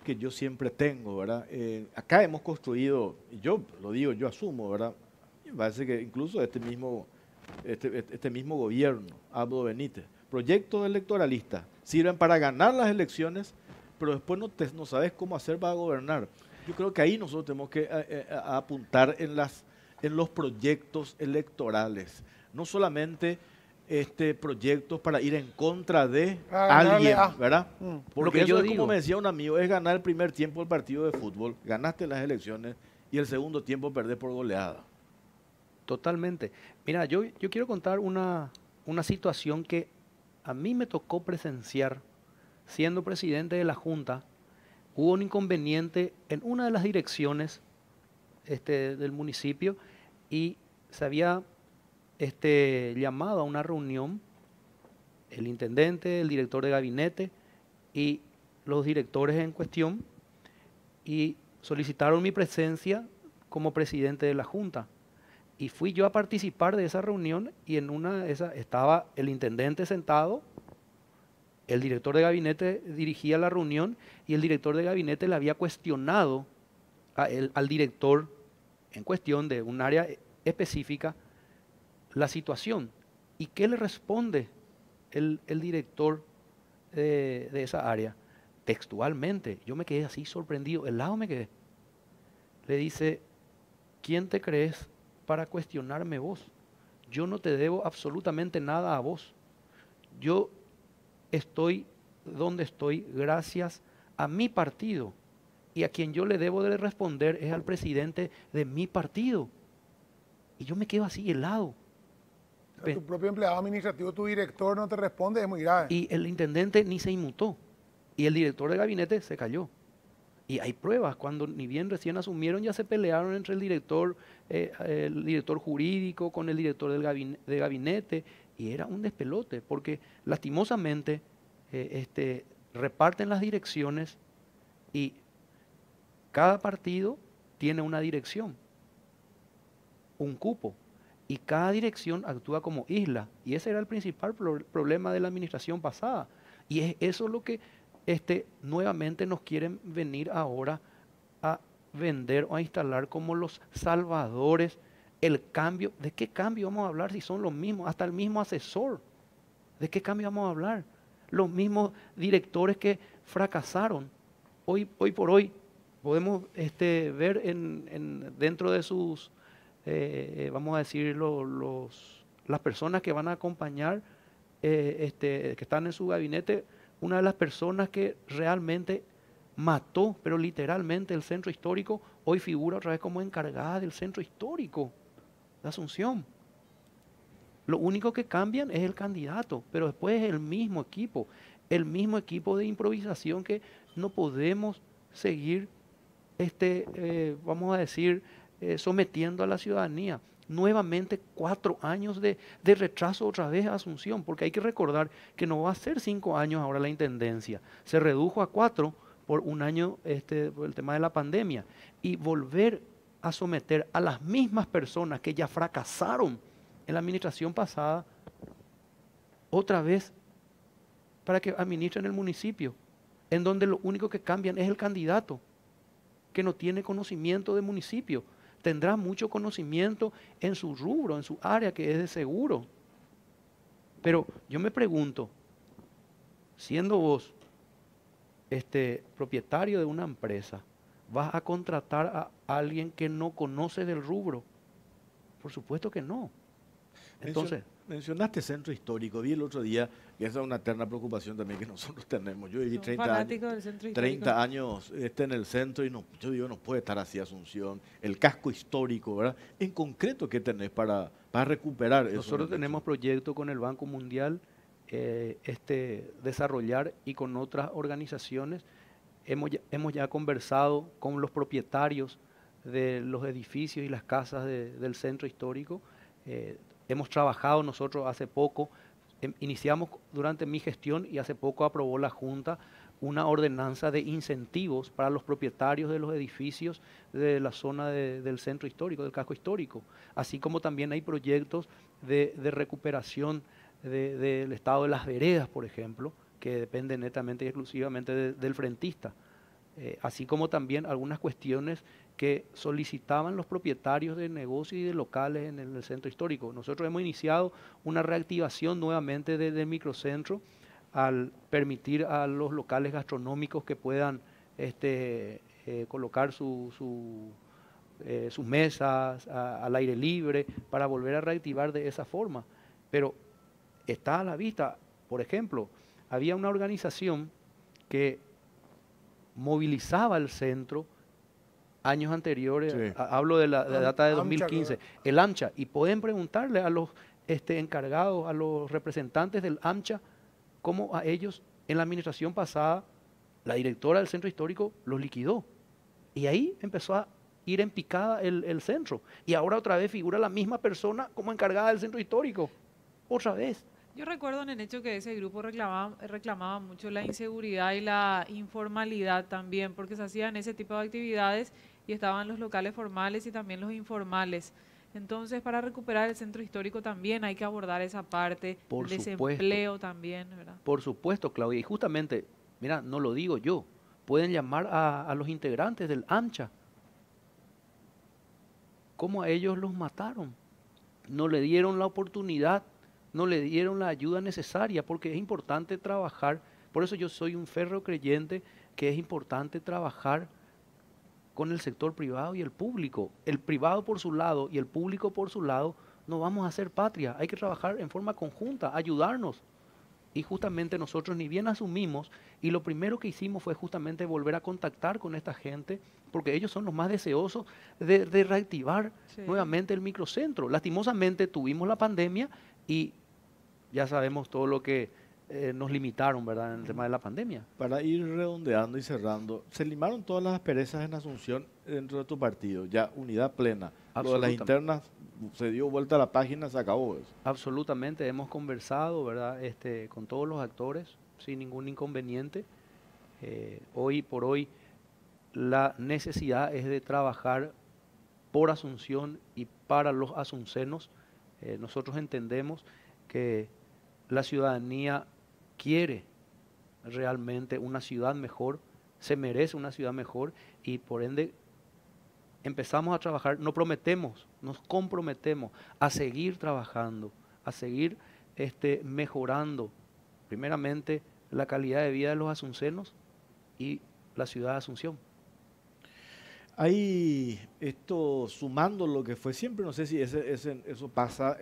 que yo siempre tengo, ¿verdad? Acá hemos construido, y yo lo digo, yo asumo, ¿verdad? Me parece que incluso este mismo gobierno, Abdo Benítez, proyectos electoralistas sirven para ganar las elecciones, pero después no sabes cómo hacer para gobernar. Yo creo que ahí nosotros tenemos que apuntar en los proyectos electorales, no solamente proyectos para ir en contra de Para ganarle alguien, ¿verdad? Porque Lo que eso yo es digo. como me decía un amigo, es ganar el primer tiempo del partido de fútbol, ganaste las elecciones y el segundo tiempo perdés por goleada. Totalmente. Mira, yo quiero contar una situación que a mí me tocó presenciar siendo presidente de la Junta. Hubo un inconveniente en una de las direcciones del municipio y se había llamado a una reunión el intendente, el director de gabinete y los directores en cuestión y solicitaron mi presencia como presidente de la Junta. Y fui yo a participar de esa reunión y en una de esas estaba el intendente sentado, el director de gabinete dirigía la reunión y el director de gabinete le había cuestionado al director en cuestión de un área específica la situación. ¿Y qué le responde el director de esa área? Textualmente, yo me quedé así sorprendido, helado me quedé. Le dice, ¿quién te crees para cuestionarme vos? Yo no te debo absolutamente nada a vos. Yo estoy donde estoy gracias a mi partido y a quien yo le debo de responder es al presidente de mi partido. Y yo me quedo así helado. O sea, tu propio empleado administrativo, tu director no te responde, es muy grave. Y el intendente ni se inmutó y el director de gabinete se cayó. Y hay pruebas, cuando ni bien recién asumieron ya se pelearon entre el director jurídico con el director de gabinete y era un despelote porque lastimosamente reparten las direcciones y cada partido tiene una dirección, un cupo, y cada dirección actúa como isla. Y ese era el principal problema de la administración pasada. Y es eso lo que nuevamente nos quieren venir ahora a vender o a instalar como los salvadores. El cambio, ¿de qué cambio vamos a hablar si son los mismos? Hasta el mismo asesor. ¿De qué cambio vamos a hablar? Los mismos directores que fracasaron. Hoy por hoy podemos ver dentro de sus, vamos a decir, las personas que van a acompañar, que están en su gabinete, una de las personas que realmente mató, pero literalmente, el centro histórico, hoy figura otra vez como encargada del centro histórico de Asunción. Lo único que cambian es el candidato, pero después es el mismo equipo de improvisación que no podemos seguir, vamos a decir, sometiendo a la ciudadanía. Nuevamente 4 años de retraso otra vez a Asunción, porque hay que recordar que no va a ser 5 años ahora la intendencia. Se redujo a 4 por un año por el tema de la pandemia. Y volver a someter a las mismas personas que ya fracasaron en la administración pasada, otra vez para que administren el municipio, en donde lo único que cambian es el candidato, que no tiene conocimiento de municipio. Tendrá mucho conocimiento en su rubro, en su área, que es de seguro. Pero yo me pregunto, siendo vos propietario de una empresa, ¿vas a contratar a alguien que no conoce del rubro? Por supuesto que no. Entonces, mencionaste centro histórico. Vi el otro día, y esa es una eterna preocupación también que nosotros tenemos. Yo viví 30 años en el centro y yo digo, no puede estar así Asunción, el casco histórico, ¿verdad? En concreto, ¿qué tenés para recuperar eso? Nosotros tenemos proyectos con el Banco Mundial, desarrollar, y con otras organizaciones. Hemos ya conversado con los propietarios de los edificios y las casas del centro histórico. Hemos trabajado nosotros hace poco, iniciamos durante mi gestión y hace poco aprobó la Junta una ordenanza de incentivos para los propietarios de los edificios de la zona del centro histórico, del casco histórico. Así como también hay proyectos de recuperación del estado de las veredas, por ejemplo, que dependen netamente y exclusivamente del frentista. Así como también algunas cuestiones que solicitaban los propietarios de negocios y de locales en el centro histórico. Nosotros hemos iniciado una reactivación nuevamente del microcentro al permitir a los locales gastronómicos que puedan colocar sus mesas al aire libre para volver a reactivar de esa forma. Pero está a la vista, por ejemplo, había una organización que movilizaba el centro años anteriores, sí. Hablo de la data de 2015, AMCHA, el AMCHA, y pueden preguntarle a los encargados, a los representantes del AMCHA, cómo a ellos en la administración pasada, la directora del centro histórico los liquidó. Y ahí empezó a ir en picada el centro. Y ahora otra vez figura la misma persona como encargada del centro histórico. Otra vez. Yo recuerdo en el hecho que ese grupo reclamaba mucho la inseguridad y la informalidad también, porque se hacían ese tipo de actividades y estaban los locales formales y también los informales. Entonces, para recuperar el centro histórico también hay que abordar esa parte, Por el supuesto. desempleo también, ¿verdad? Por supuesto, Claudia. Y justamente, mira, no lo digo yo, pueden llamar a los integrantes del AMCHA. ¿Cómo a ellos los mataron? No le dieron la oportunidad, no le dieron la ayuda necesaria, porque es importante trabajar. Por eso yo soy un férreo creyente que es importante trabajar con el sector privado y el público. El privado por su lado y el público por su lado, no vamos a hacer patria. Hay que trabajar en forma conjunta, ayudarnos. Y justamente nosotros ni bien asumimos, y lo primero que hicimos fue justamente volver a contactar con esta gente, porque ellos son los más deseosos de reactivar Sí. nuevamente el microcentro. Lastimosamente tuvimos la pandemia y ya sabemos todo lo que nos limitaron, ¿verdad?, en el tema de la pandemia. Para ir redondeando y cerrando, se limaron todas las asperezas en Asunción dentro de tu partido, ya unidad plena. Lo de las Absolutamente. internas se dio vuelta a la página, se acabó eso. Absolutamente, hemos conversado, ¿verdad?, con todos los actores sin ningún inconveniente. Hoy por hoy la necesidad es de trabajar por Asunción y para los asuncenos. Nosotros entendemos que la ciudadanía quiere realmente una ciudad mejor, se merece una ciudad mejor y por ende empezamos a trabajar, nos prometemos, nos comprometemos a seguir trabajando, a seguir mejorando primeramente la calidad de vida de los asuncenos y la ciudad de Asunción. Hay esto, sumando lo que fue siempre, no sé si eso pasa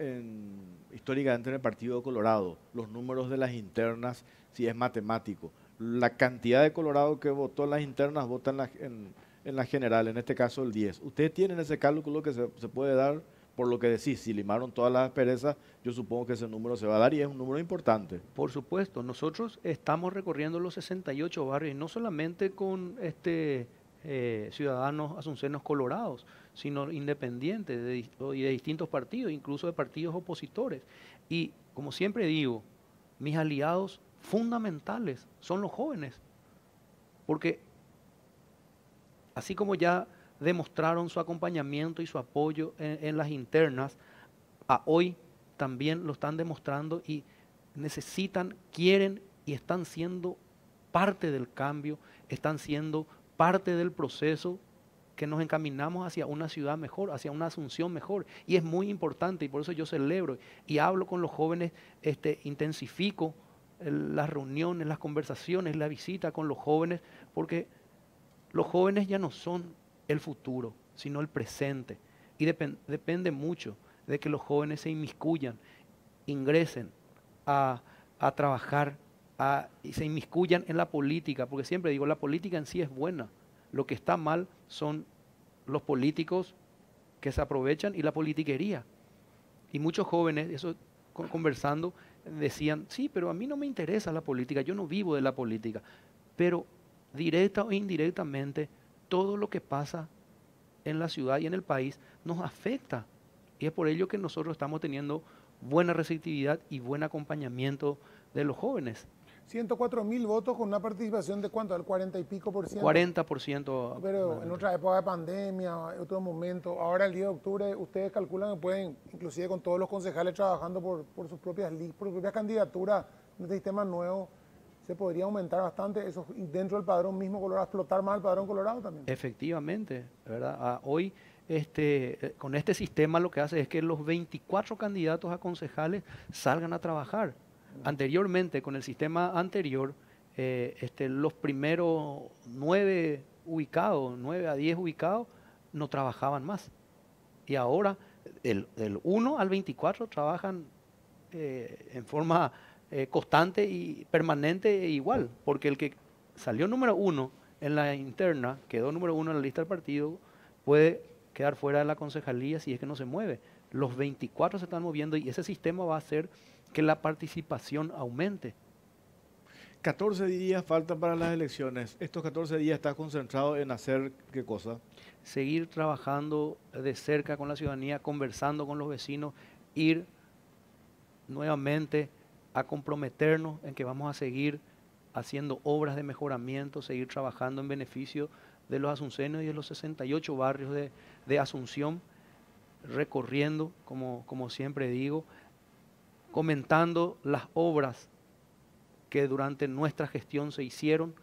históricamente en el Partido Colorado, los números de las internas, si es matemático. La cantidad de Colorado que votó en las internas vota en la general, en este caso el 10. ¿Ustedes tienen ese cálculo que se puede dar por lo que decís? Si limaron todas las asperezas, yo supongo que ese número se va a dar y es un número importante. Por supuesto, nosotros estamos recorriendo los 68 barrios y no solamente con ciudadanos asuncenos colorados, sino independientes y de distintos partidos, incluso de partidos opositores. Y como siempre digo, mis aliados fundamentales son los jóvenes, porque así como ya demostraron su acompañamiento y su apoyo en las internas, a hoy también lo están demostrando y necesitan, quieren y están siendo parte del cambio, están siendo parte del proceso que nos encaminamos hacia una ciudad mejor, hacia una Asunción mejor. Y es muy importante y por eso yo celebro y hablo con los jóvenes, intensifico las reuniones, las conversaciones, la visita con los jóvenes, porque los jóvenes ya no son el futuro, sino el presente. Y depende mucho de que los jóvenes se inmiscuyan, ingresen a trabajar, y se inmiscuyan en la política, porque siempre digo, la política en sí es buena. Lo que está mal son los políticos que se aprovechan y la politiquería. Y muchos jóvenes, eso conversando, decían, sí, pero a mí no me interesa la política, yo no vivo de la política. Pero directa o indirectamente, todo lo que pasa en la ciudad y en el país nos afecta. Y es por ello que nosotros estamos teniendo buena receptividad y buen acompañamiento de los jóvenes. 104.000 votos con una participación de ¿cuánto? ¿Del 40 y pico por ciento? 40%. Pero en otra época de pandemia, en otro momento, ahora el 10 de octubre, ustedes calculan que pueden, inclusive con todos los concejales trabajando por sus propias candidaturas en este sistema nuevo, se podría aumentar bastante eso dentro del padrón mismo Colorado, explotar más el padrón Colorado también. Efectivamente, ¿verdad? Hoy con este sistema lo que hace es que los 24 candidatos a concejales salgan a trabajar. Anteriormente, con el sistema anterior, los primeros 9 a 10 ubicados, no trabajaban más. Y ahora, del 1 al 24 trabajan en forma constante y permanente e igual, porque el que salió número 1 en la interna, quedó número 1 en la lista del partido, puede quedar fuera de la concejalía si es que no se mueve. Los 24 se están moviendo y ese sistema va a hacer que la participación aumente. 14 días faltan para las elecciones. Estos 14 días estás concentrado en hacer ¿qué cosa? Seguir trabajando de cerca con la ciudadanía, conversando con los vecinos, ir nuevamente a comprometernos en que vamos a seguir haciendo obras de mejoramiento, seguir trabajando en beneficio de los asuncenos y de los 68 barrios de Asunción. recorriendo, como siempre digo, comentando las obras que durante nuestra gestión se hicieron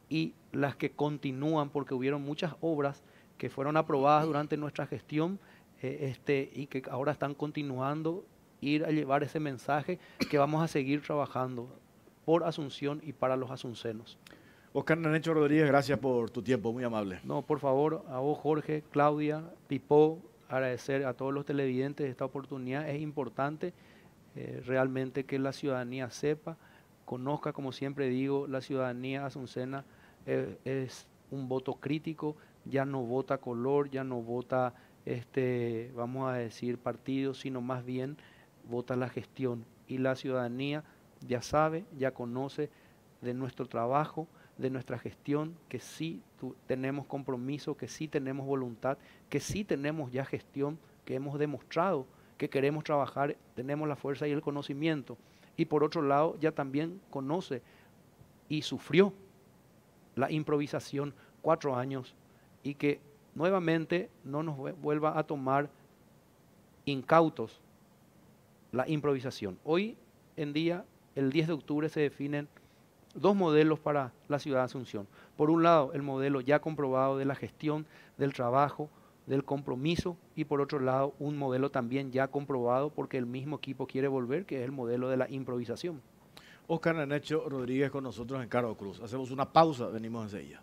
y las que continúan, porque hubieron muchas obras que fueron aprobadas durante nuestra gestión y que ahora están continuando, ir a llevar ese mensaje que vamos a seguir trabajando por Asunción y para los asuncenos. Oscar Nanecho Rodríguez, gracias por tu tiempo, muy amable. No, por favor, a vos, Jorge, Claudia, Pipo, agradecer a todos los televidentes esta oportunidad. Es importante realmente que la ciudadanía sepa, conozca, como siempre digo, la ciudadanía asuncena es un voto crítico, ya no vota color, ya no vota, vamos a decir, partido, sino más bien vota la gestión. Y la ciudadanía ya sabe, ya conoce de nuestro trabajo, de nuestra gestión, que sí tenemos compromiso, que sí tenemos voluntad, que sí tenemos ya gestión, que hemos demostrado que queremos trabajar, tenemos la fuerza y el conocimiento. Y por otro lado, ya también conoce y sufrió la improvisación 4 años y que nuevamente no nos vuelva a tomar incautos la improvisación. Hoy en día, el 10 de octubre, se definen 2 modelos para la ciudad de Asunción. Por un lado, el modelo ya comprobado de la gestión, del trabajo, del compromiso, y por otro lado, un modelo también ya comprobado porque el mismo equipo quiere volver, que es el modelo de la improvisación. Oscar Nanecho Rodríguez con nosotros en Caro Cruz. Hacemos una pausa, venimos enseguida.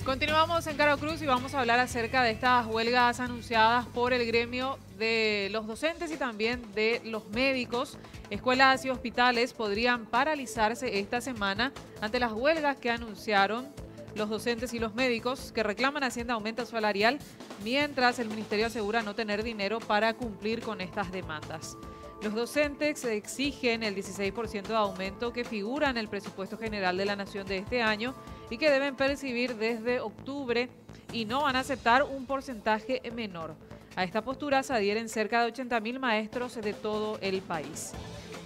Continuamos en Caro Cruz y vamos a hablar acerca de estas huelgas anunciadas por el gremio de los docentes y también de los médicos. Escuelas y hospitales podrían paralizarse esta semana ante las huelgas que anunciaron los docentes y los médicos, que reclaman a Hacienda aumento salarial, mientras el Ministerio asegura no tener dinero para cumplir con estas demandas. Los docentes exigen el 16% de aumento que figura en el presupuesto general de la Nación de este año y que deben percibir desde octubre, y no van a aceptar un porcentaje menor. A esta postura se adhieren cerca de 80.000 maestros de todo el país.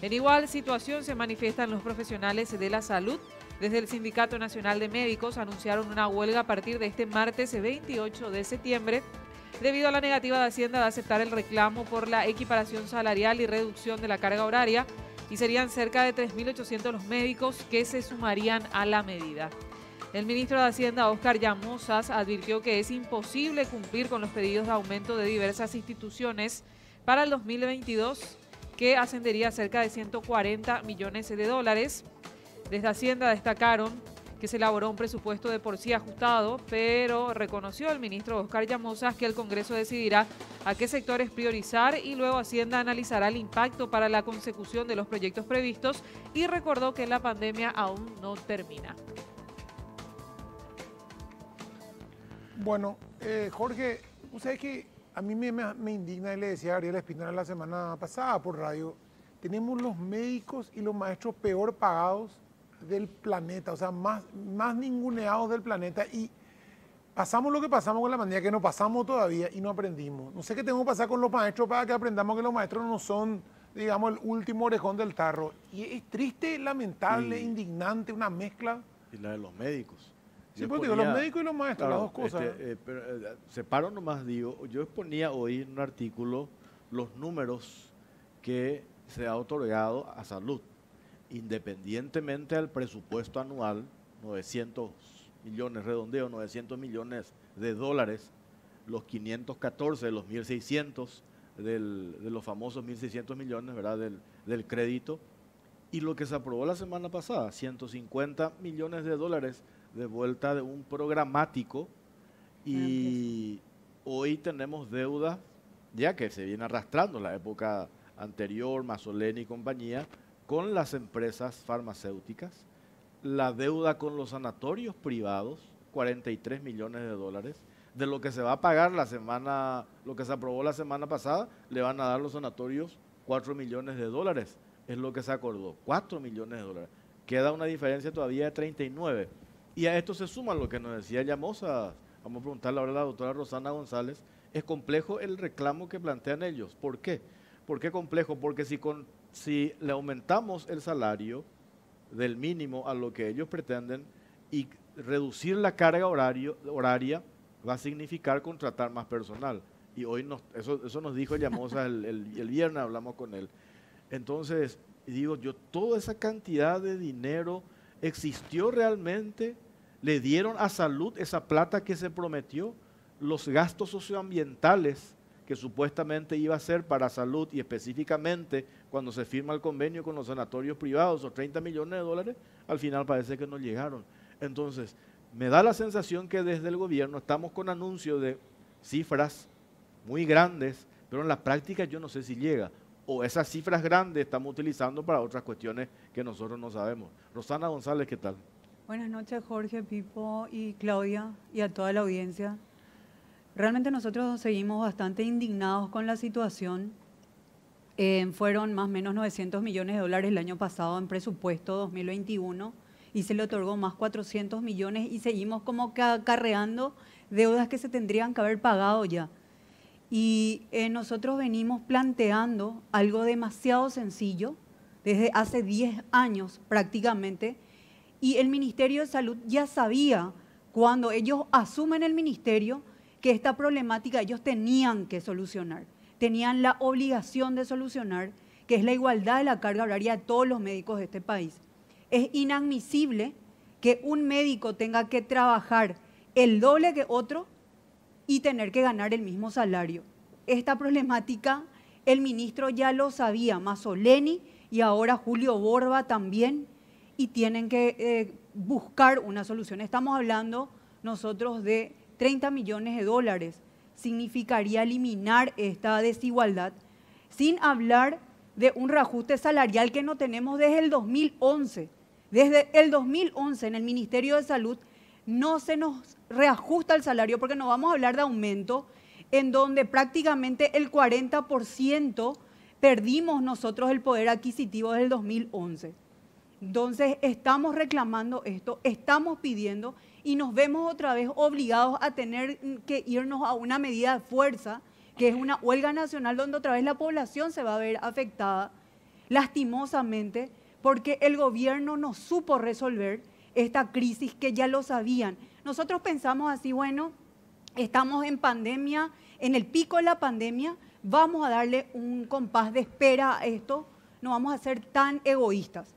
En igual situación se manifiestan los profesionales de la salud. Desde el Sindicato Nacional de Médicos anunciaron una huelga a partir de este martes 28 de septiembre, debido a la negativa de Hacienda de aceptar el reclamo por la equiparación salarial y reducción de la carga horaria, y serían cerca de 3.800 los médicos que se sumarían a la medida. El ministro de Hacienda, Óscar Llamosas, advirtió que es imposible cumplir con los pedidos de aumento de diversas instituciones para el 2022, que ascendería a cerca de 140 millones de dólares. Desde Hacienda destacaron que se elaboró un presupuesto de por sí ajustado, pero reconoció el ministro Óscar Llamosas que el Congreso decidirá a qué sectores priorizar y luego Hacienda analizará el impacto para la consecución de los proyectos previstos, y recordó que la pandemia aún no termina. Bueno, Jorge, usted que a mí me indigna, y le decía a Ariel Espinola la semana pasada por radio, tenemos los médicos y los maestros peor pagados del planeta, o sea, más ninguneados del planeta, y pasamos lo que pasamos con la pandemia, que no pasamos todavía y no aprendimos. No sé qué tengo que pasar con los maestros para que aprendamos que los maestros no son, digamos, el último orejón del tarro. Y es triste, lamentable, indignante, una mezcla. Y la de los médicos. Sí, pues digo, los médicos y los maestros, claro, las dos cosas. Separo nomás, digo, yo exponía hoy en un artículo los números que se ha otorgado a salud, independientemente del presupuesto anual, 900 millones, redondeo, 900 millones de dólares, los 514 de los 1.600, de los famosos 1.600 millones, ¿verdad?, del crédito, y lo que se aprobó la semana pasada, 150 millones de dólares de vuelta de un programático, y hoy tenemos deuda, ya que se viene arrastrando la época anterior, Mazzoleni y compañía, con las empresas farmacéuticas, la deuda con los sanatorios privados, 43 millones de dólares, de lo que se va a pagar lo que se aprobó la semana pasada, le van a dar los sanatorios 4 millones de dólares, es lo que se acordó, 4 millones de dólares. Queda una diferencia todavía de 39. Y a esto se suma lo que nos decía Llamosa. Vamos a preguntarle ahora a la doctora Rosana González. Es complejo el reclamo que plantean ellos. ¿Por qué? ¿Por qué complejo? Porque si le aumentamos el salario del mínimo a lo que ellos pretenden y reducir la carga horaria va a significar contratar más personal. Y hoy eso nos dijo Llamosa el viernes, hablamos con él. Entonces, digo yo, toda esa cantidad de dinero existió realmente, le dieron a salud esa plata que se prometió, los gastos socioambientales que supuestamente iba a ser para salud y específicamente cuando se firma el convenio con los sanatorios privados, o 30 millones de dólares, al final parece que no llegaron. Entonces, me da la sensación que desde el gobierno estamos con anuncios de cifras muy grandes, pero en la práctica yo no sé si llega. O esas cifras grandes estamos utilizando para otras cuestiones que nosotros no sabemos. Rosana González, ¿qué tal? Buenas noches, Jorge, Pipo y Claudia y a toda la audiencia. Realmente nosotros seguimos bastante indignados con la situación. Fueron más o menos 900 millones de dólares el año pasado en presupuesto 2021 y se le otorgó más 400 millones y seguimos como que acarreando deudas que se tendrían que haber pagado ya. Y nosotros venimos planteando algo demasiado sencillo desde hace 10 años prácticamente, y el Ministerio de Salud ya sabía cuando ellos asumen el ministerio que esta problemática ellos tenían que solucionar, tenían la obligación de solucionar, que es la igualdad de la carga horaria de todos los médicos de este país. Es inadmisible que un médico tenga que trabajar el doble que otro y tener que ganar el mismo salario. Esta problemática el ministro ya lo sabía, Mazzoleni y ahora Julio Borba también, y tienen que buscar una solución. Estamos hablando nosotros de 30 millones de dólares. Significaría eliminar esta desigualdad, sin hablar de un reajuste salarial que no tenemos desde el 2011. Desde el 2011 en el Ministerio de Salud no se nos reajusta el salario, porque no vamos a hablar de aumento, en donde prácticamente el 40% perdimos nosotros el poder adquisitivo desde el 2011. Entonces estamos reclamando esto, estamos pidiendo y nos vemos otra vez obligados a tener que irnos a una medida de fuerza, que es una huelga nacional donde otra vez la población se va a ver afectada, lastimosamente, porque el gobierno no supo resolver esta crisis que ya lo sabían. Nosotros pensamos así, bueno, estamos en pandemia, en el pico de la pandemia, vamos a darle un compás de espera a esto, no vamos a ser tan egoístas.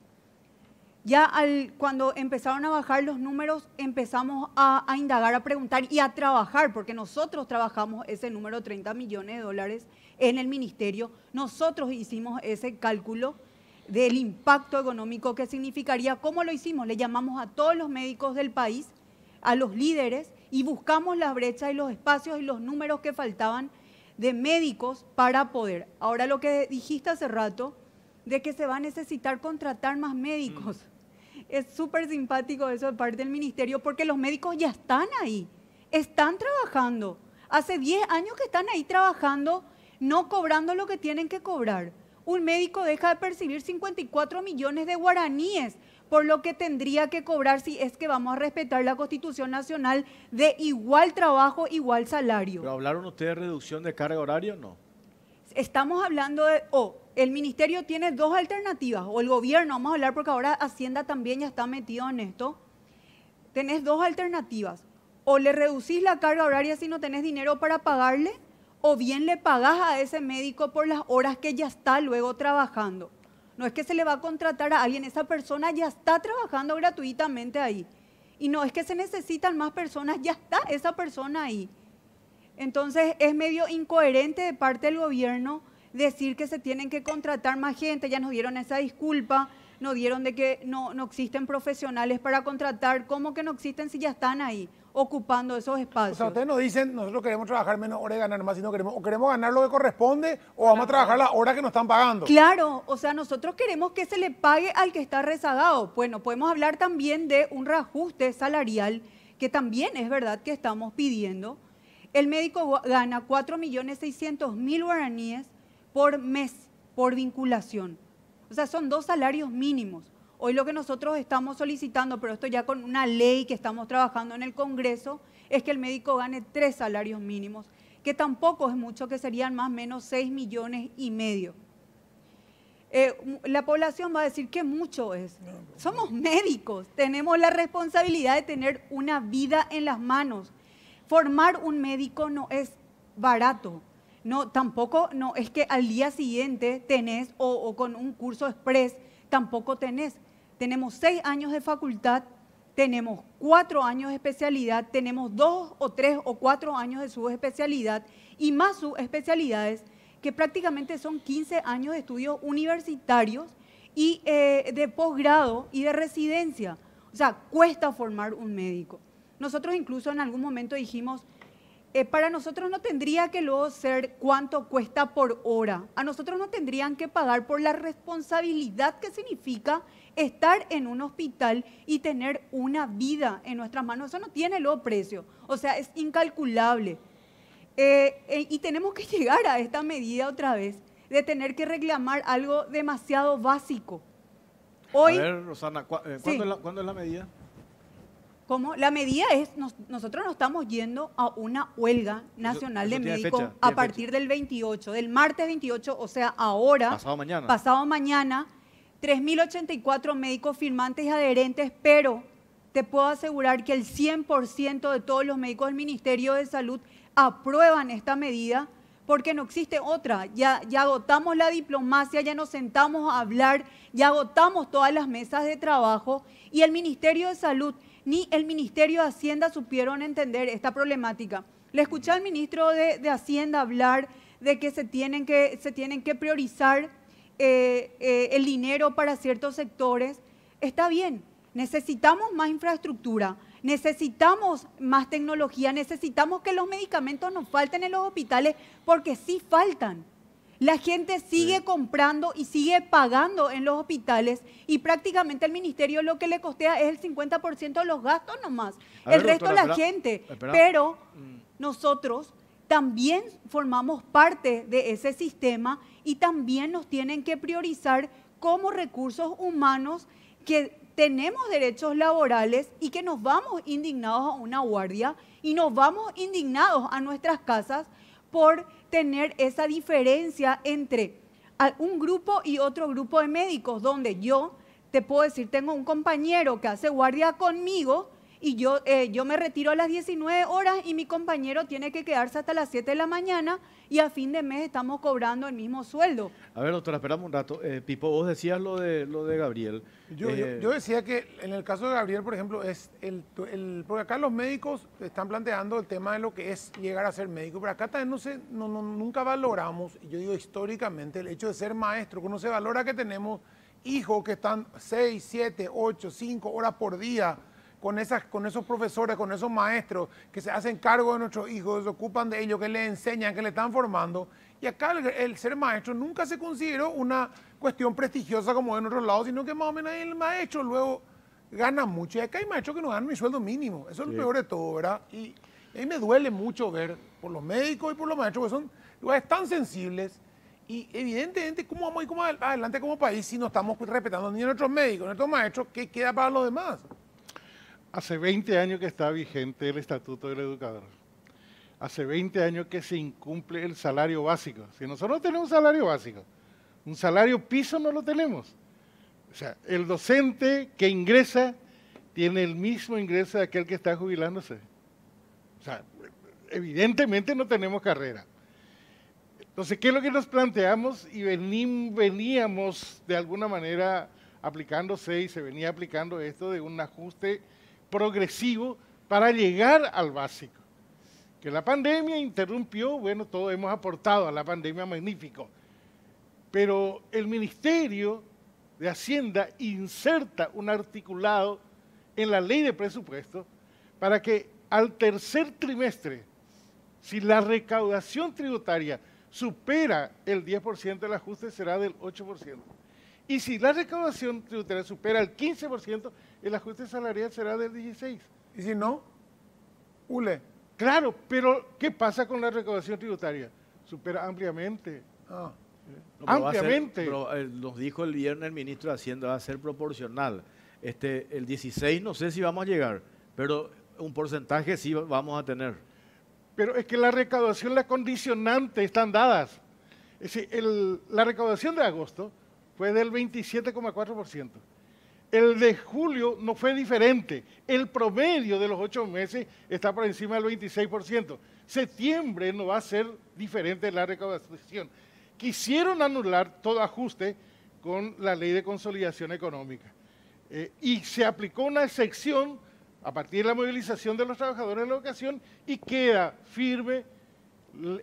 Ya cuando empezaron a bajar los números, empezamos a indagar, a preguntar y a trabajar, porque nosotros trabajamos ese número, 30 millones de dólares en el ministerio. Nosotros hicimos ese cálculo del impacto económico que significaría. ¿Cómo lo hicimos? Le llamamos a todos los médicos del país, a los líderes, y buscamos las brechas y los espacios y los números que faltaban de médicos para poder. Ahora, lo que dijiste hace rato, de que se va a necesitar contratar más médicos. Es súper simpático eso de parte del ministerio, porque los médicos ya están ahí, están trabajando. Hace 10 años que están ahí trabajando, no cobrando lo que tienen que cobrar. Un médico deja de percibir 54 millones de guaraníes por lo que tendría que cobrar si es que vamos a respetar la Constitución Nacional de igual trabajo, igual salario. ¿Pero hablaron ustedes de reducción de carga horaria o no? Estamos hablando de, el ministerio tiene dos alternativas, o el gobierno, vamos a hablar porque ahora Hacienda también ya está metido en esto. Tenés dos alternativas, o le reducís la carga horaria si no tenés dinero para pagarle, o bien le pagás a ese médico por las horas que ya está luego trabajando. No es que se le va a contratar a alguien, esa persona ya está trabajando gratuitamente ahí. Y no es que se necesitan más personas, ya está esa persona ahí. Entonces es medio incoherente de parte del gobierno decir que se tienen que contratar más gente. Ya nos dieron esa disculpa, nos dieron de que no existen profesionales para contratar. ¿Cómo que no existen si ya están ahí ocupando esos espacios? O sea, ustedes nos dicen, nosotros queremos trabajar menos horas y ganar más, sino o queremos ganar lo que corresponde o vamos a trabajar las horas que nos están pagando. Claro, o sea, nosotros queremos que se le pague al que está rezagado. Bueno, podemos hablar también de un reajuste salarial, que también es verdad que estamos pidiendo. El médico gana 4.600.000 guaraníes por mes, por vinculación. O sea, son 2 salarios mínimos. Hoy lo que nosotros estamos solicitando, pero esto ya con una ley que estamos trabajando en el Congreso, es que el médico gane 3 salarios mínimos, que tampoco es mucho, que serían más o menos 6,5 millones. La población va a decir que mucho es. Somos médicos, tenemos la responsabilidad de tener una vida en las manos. Formar un médico no es barato. No, tampoco no es que al día siguiente tenés o con un curso express tampoco tenés. Tenemos 6 años de facultad, tenemos 4 años de especialidad, tenemos 2 o 3 o 4 años de subespecialidad y más subespecialidades que prácticamente son 15 años de estudios universitarios y de posgrado y de residencia. O sea, cuesta formar un médico. Nosotros incluso en algún momento dijimos, para nosotros no tendría que luego ser cuánto cuesta por hora. A nosotros no tendrían que pagar por la responsabilidad que significa estar en un hospital y tener una vida en nuestras manos. Eso no tiene luego precio. O sea, es incalculable. Y tenemos que llegar a esta medida otra vez de tener que reclamar algo demasiado básico. Hoy, a ver, Rosana, ¿cuándo es la medida? ¿Cómo? La medida es, nosotros nos estamos yendo a una huelga nacional eso de tiene médicos fecha, a partir del 28, del martes 28, o sea, ahora, pasado mañana, 3.084 médicos firmantes y adherentes, pero te puedo asegurar que el 100% de todos los médicos del Ministerio de Salud aprueban esta medida porque no existe otra. Ya agotamos la diplomacia, ya nos sentamos a hablar, ya agotamos todas las mesas de trabajo y el Ministerio de Salud ni el Ministerio de Hacienda supieron entender esta problemática. Le escuché al ministro de Hacienda hablar de que se tienen que priorizar el dinero para ciertos sectores. Está bien, necesitamos más infraestructura, necesitamos más tecnología, necesitamos que los medicamentos nos falten en los hospitales porque sí faltan. La gente sigue comprando y sigue pagando en los hospitales y prácticamente el ministerio lo que le costea es el 50% de los gastos nomás. El resto la gente. Pero nosotros también formamos parte de ese sistema y también nos tienen que priorizar como recursos humanos que tenemos derechos laborales y que nos vamos indignados a una guardia y nos vamos indignados a nuestras casas por tener esa diferencia entre un grupo y otro grupo de médicos, donde yo te puedo decir, tengo un compañero que hace guardia conmigo y yo me retiro a las 19 horas y mi compañero tiene que quedarse hasta las 7 de la mañana y a fin de mes estamos cobrando el mismo sueldo. A ver, doctora, esperamos un rato. Pipo, vos decías lo de Gabriel. Yo decía que en el caso de Gabriel, por ejemplo, es porque acá los médicos están planteando el tema de lo que es llegar a ser médico, pero acá también nunca valoramos, y yo digo históricamente, el hecho de ser maestro, que no se valora que tenemos hijos que están 6, 7, 8, 5 horas por día con esos profesores, con esos maestros que se hacen cargo de nuestros hijos, se ocupan de ellos, que les enseñan, que les están formando. Y acá el ser maestro nunca se consideró una cuestión prestigiosa como en otros lados, sino que más o menos el maestro luego gana mucho. Y acá hay maestros que no ganan ni sueldo mínimo. Eso es lo peor de todo, ¿verdad? Y a mí me duele mucho ver por los médicos y por los maestros, que son lugares tan sensibles. Y evidentemente, ¿cómo vamos a ir como adelante como país si no estamos respetando ni a nuestros médicos, ni a nuestros maestros? ¿Qué queda para los demás? Hace 20 años que está vigente el Estatuto del Educador. Hace 20 años que se incumple el salario básico. Si nosotros no tenemos un salario básico, un salario piso no lo tenemos. O sea, el docente que ingresa tiene el mismo ingreso de aquel que está jubilándose. O sea, evidentemente no tenemos carrera. Entonces, ¿qué es lo que nos planteamos? Y veníamos de alguna manera aplicándose y se venía aplicando esto de un ajuste progresivo para llegar al básico. Que la pandemia interrumpió, bueno, todos hemos aportado a la pandemia, magnífico. Pero el Ministerio de Hacienda inserta un articulado en la ley de presupuesto para que al tercer trimestre, si la recaudación tributaria supera el 10%, el ajuste será del 8%. Y si la recaudación tributaria supera el 15%, el ajuste salarial será del 16%. ¿Y si no? Ule. Claro, pero ¿qué pasa con la recaudación tributaria? Supera ampliamente. Ampliamente. Pero nos dijo el viernes el ministro de Hacienda, va a ser proporcional. El 16 no sé si vamos a llegar, pero un porcentaje sí vamos a tener. Pero es que la recaudación, las condicionantes están dadas. Es decir, la recaudación de agosto fue del 27,4%. El de julio no fue diferente. El promedio de los 8 meses está por encima del 26%. Septiembre no va a ser diferente la recaudación. Quisieron anular todo ajuste con la Ley de Consolidación Económica. Y se aplicó una excepción a partir de la movilización de los trabajadores de la educación y queda firme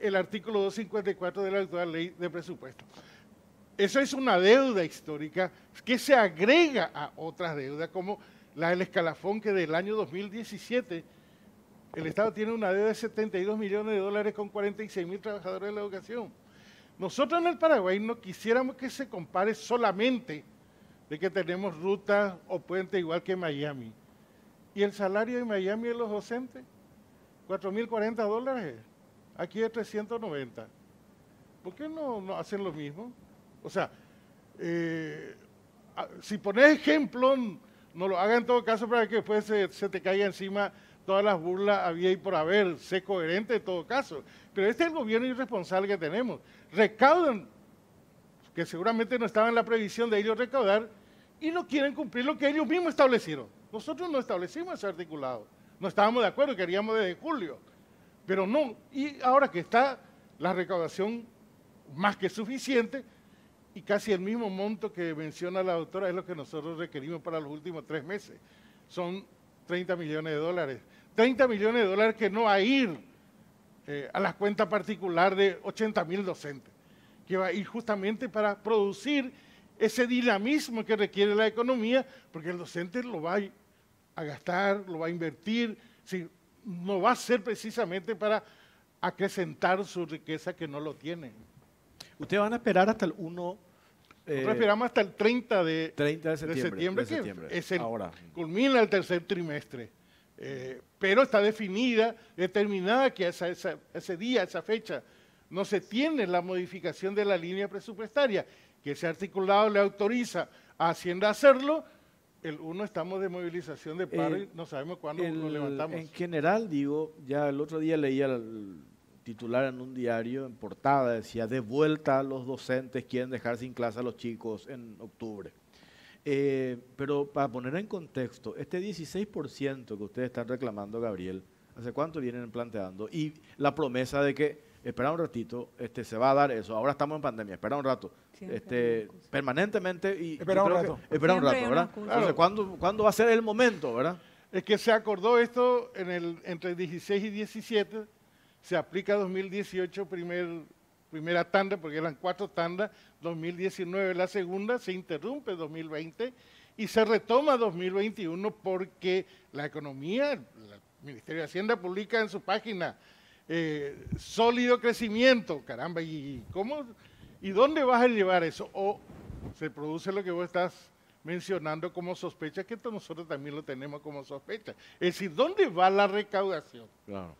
el artículo 254 de la actual Ley de Presupuesto. Eso es una deuda histórica que se agrega a otras deudas, como la del escalafón, que del año 2017 el Estado tiene una deuda de 72 millones de dólares con 46.000 trabajadores de la educación. Nosotros en el Paraguay no quisiéramos que se compare solamente de que tenemos rutas o puentes igual que Miami. ¿Y el salario de Miami de los docentes? 4.040 dólares. Aquí es 390. ¿Por qué no hacen lo mismo? O sea, si pones ejemplo, no lo haga en todo caso para que después se te caiga encima todas las burlas había y por haber. Sé coherente en todo caso. Pero este es el gobierno irresponsable que tenemos. Recaudan, que seguramente no estaba en la previsión de ellos recaudar, y no quieren cumplir lo que ellos mismos establecieron. Nosotros no establecimos ese articulado. No estábamos de acuerdo, queríamos desde julio. Pero no. Y ahora que está la recaudación más que suficiente, y casi el mismo monto que menciona la doctora es lo que nosotros requerimos para los últimos 3 meses. Son 30 millones de dólares. 30 millones de dólares que no va a ir a la cuenta particular de 80.000 docentes, que va a ir justamente para producir ese dinamismo que requiere la economía, porque el docente lo va a gastar, lo va a invertir, ¿sí? No va a ser precisamente para acrecentar su riqueza que no lo tiene. Ustedes van a esperar hasta el 1... Nosotros esperamos hasta el 30 de septiembre, que es culmina el tercer trimestre. Pero está determinada que ese día, esa fecha, no se tiene la modificación de la línea presupuestaria, que ese articulado le autoriza a Hacienda a hacerlo. El 1 estamos de movilización de paro y no sabemos cuándo lo levantamos. En general, digo, ya el otro día leía el titular en un diario, en portada, decía, de vuelta a los docentes quieren dejar sin clase a los chicos en octubre. Pero para poner en contexto, este 16% que ustedes están reclamando, Gabriel, ¿hace cuánto vienen planteando? Y la promesa de que, espera un ratito, se va a dar eso, ahora estamos en pandemia, espera un rato, permanentemente y... Espera un rato. Espera un rato, ¿verdad? Entonces, ¿cuándo va a ser el momento, verdad? Es que se acordó esto entre 16 y 17, se aplica 2018 primera tanda, porque eran 4 tandas, 2019 la segunda, se interrumpe 2020 y se retoma 2021 porque la economía, el Ministerio de Hacienda publica en su página sólido crecimiento, caramba, ¿y cómo? ¿Y dónde vas a llevar eso? O se produce lo que vos estás mencionando como sospecha, que nosotros también lo tenemos como sospecha. Es decir, ¿dónde va la recaudación? Claro.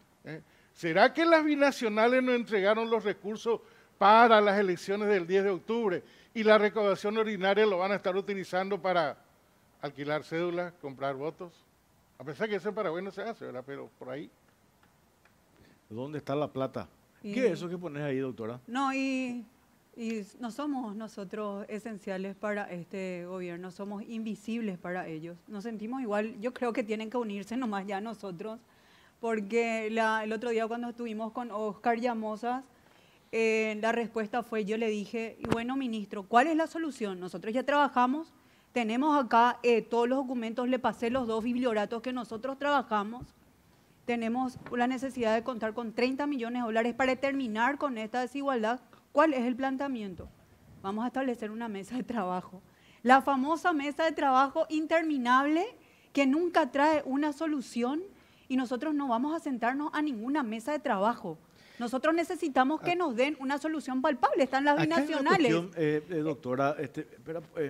¿Será que las binacionales nos entregaron los recursos para las elecciones del 10 de octubre y la recaudación ordinaria lo van a estar utilizando para alquilar cédulas, comprar votos? A pesar que eso en Paraguay no se hace, ¿verdad? Pero por ahí. ¿Dónde está la plata? ¿Qué es eso que pones ahí, doctora? No, y no somos nosotros esenciales para este gobierno, somos invisibles para ellos. Nos sentimos igual, yo creo que tienen que unirse nomás ya nosotros, porque el otro día cuando estuvimos con Oscar Llamosas, la respuesta fue, yo le dije, y bueno, ministro, ¿cuál es la solución? Nosotros ya trabajamos, tenemos acá todos los documentos, le pasé los 2 biblioratos que nosotros trabajamos, tenemos la necesidad de contar con 30 millones de dólares para terminar con esta desigualdad. ¿Cuál es el planteamiento? Vamos a establecer una mesa de trabajo. La famosa mesa de trabajo interminable que nunca trae una solución y nosotros no vamos a sentarnos a ninguna mesa de trabajo. Nosotros necesitamos que nos den una solución palpable, están las binacionales. Acá hay una cuestión, doctora,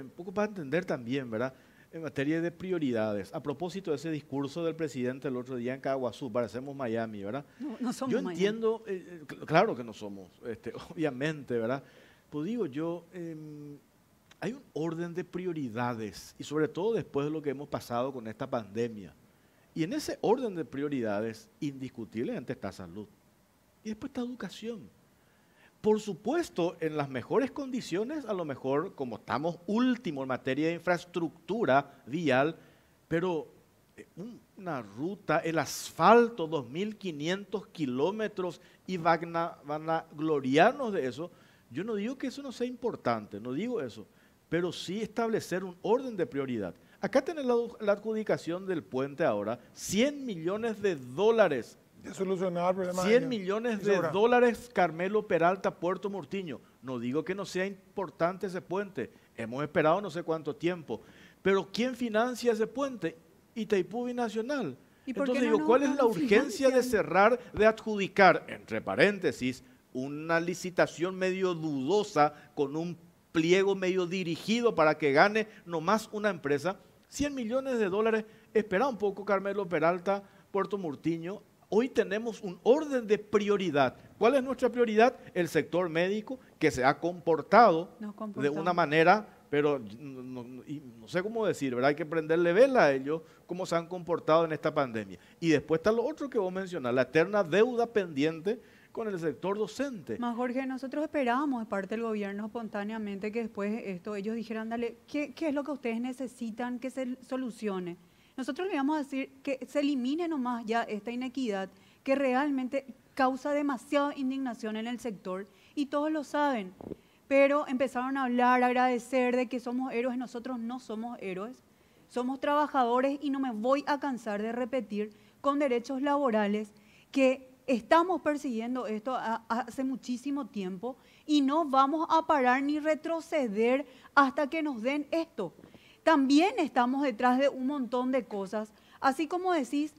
un poco para entender también, ¿verdad? En materia de prioridades, a propósito de ese discurso del presidente el otro día en Caguazú, parecemos Miami, ¿verdad? No somos yo Miami. Entiendo, claro que no somos, obviamente, ¿verdad? Pues digo yo, hay un orden de prioridades y sobre todo después de lo que hemos pasado con esta pandemia. Y en ese orden de prioridades, indiscutiblemente está salud. Y después está educación. Por supuesto, en las mejores condiciones, a lo mejor, como estamos último en materia de infraestructura vial, pero una ruta, el asfalto, 2.500 kilómetros, y van a gloriarnos de eso. Yo no digo que eso no sea importante, no digo eso, pero sí establecer un orden de prioridad. Acá tenés la adjudicación del puente ahora, $100 millones. Ya solucionaba el problema. 100 millones de dólares, Carmelo Peralta, Puerto Mortiño. No digo que no sea importante ese puente, hemos esperado no sé cuánto tiempo, pero ¿quién financia ese puente? Itaipú Binacional. Entonces digo, ¿cuál es la urgencia de cerrar, de adjudicar, entre paréntesis, una licitación medio dudosa con un pliego medio dirigido para que gane nomás una empresa? 100 millones de dólares, espera un poco, Carmelo Peralta, Puerto Mortiño. Hoy tenemos un orden de prioridad. ¿Cuál es nuestra prioridad? El sector médico, que se ha comportado de una manera, pero no sé cómo decir, ¿verdad? Hay que prenderle vela a ellos, cómo se han comportado en esta pandemia. Y después está lo otro que vos mencionás, la eterna deuda pendiente con el sector docente. Más Jorge, nosotros esperábamos de parte del gobierno espontáneamente que después de esto ellos dijeran, dale, ¿qué es lo que ustedes necesitan que se solucione? Nosotros le íbamos a decir que se elimine nomás ya esta inequidad que realmente causa demasiada indignación en el sector y todos lo saben. Pero empezaron a hablar, a agradecer de que somos héroes. Nosotros no somos héroes, somos trabajadores y no me voy a cansar de repetir con derechos laborales que estamos persiguiendo esto hace muchísimo tiempo y no vamos a parar ni retroceder hasta que nos den esto. También estamos detrás de un montón de cosas, así como decís,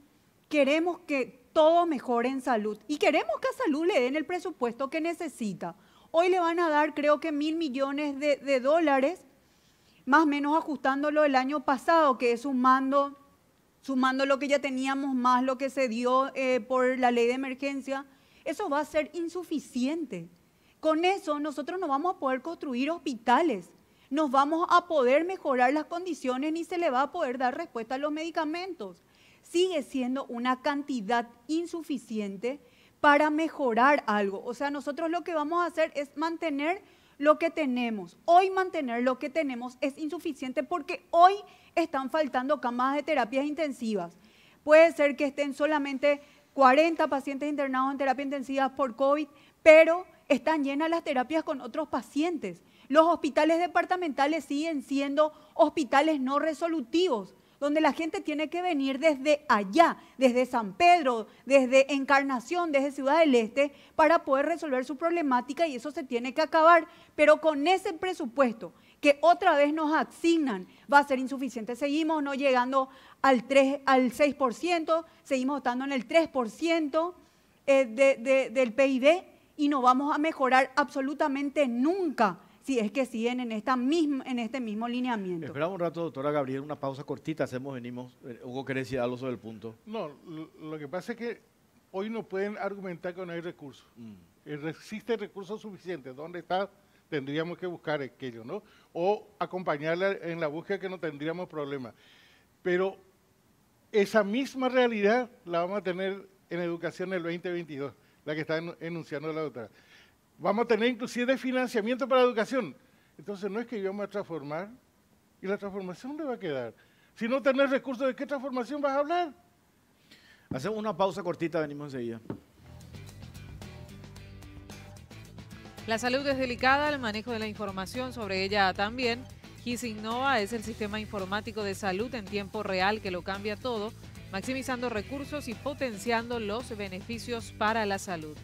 queremos que todo mejore en salud y queremos que a salud le den el presupuesto que necesita. Hoy le van a dar creo que $1.000 millones de dólares, más o menos ajustándolo el año pasado, que es sumando lo que ya teníamos más lo que se dio por la ley de emergencia. Eso va a ser insuficiente. Con eso nosotros no vamos a poder construir hospitales, no vamos a poder mejorar las condiciones ni se le va a poder dar respuesta a los medicamentos. Sigue siendo una cantidad insuficiente para mejorar algo. O sea, nosotros lo que vamos a hacer es mantener lo que tenemos. Hoy mantener lo que tenemos es insuficiente porque hoy están faltando camas de terapias intensivas. Puede ser que estén solamente 40 pacientes internados en terapia intensiva por COVID, pero están llenas las terapias con otros pacientes. Los hospitales departamentales siguen siendo hospitales no resolutivos, donde la gente tiene que venir desde allá, desde San Pedro, desde Encarnación, desde Ciudad del Este, para poder resolver su problemática y eso se tiene que acabar. Pero con ese presupuesto que otra vez nos asignan va a ser insuficiente. Seguimos no llegando al 6%, seguimos estando en el 3% del PIB y no vamos a mejorar absolutamente nunca si es que siguen en este mismo lineamiento. Esperamos un rato, doctora Gabriel, una pausa cortita, venimos. Hugo, ¿querés decir algo sobre el punto? No, lo que pasa es que hoy no pueden argumentar que no hay recursos. Existen recursos suficientes. ¿Dónde está? Tendríamos que buscar aquello, ¿no? O acompañarla en la búsqueda que no tendríamos problemas. Pero esa misma realidad la vamos a tener en educación en el 2022, la que está enunciando la doctora. Vamos a tener inclusive financiamiento para la educación. Entonces no es que íbamos a transformar y la transformación le va a quedar. Si no tenés recursos, ¿de qué transformación vas a hablar? Hacemos una pausa cortita, venimos enseguida. La salud es delicada, el manejo de la información sobre ella también. GIS Innova es el sistema informático de salud en tiempo real que lo cambia todo, maximizando recursos y potenciando los beneficios para la salud.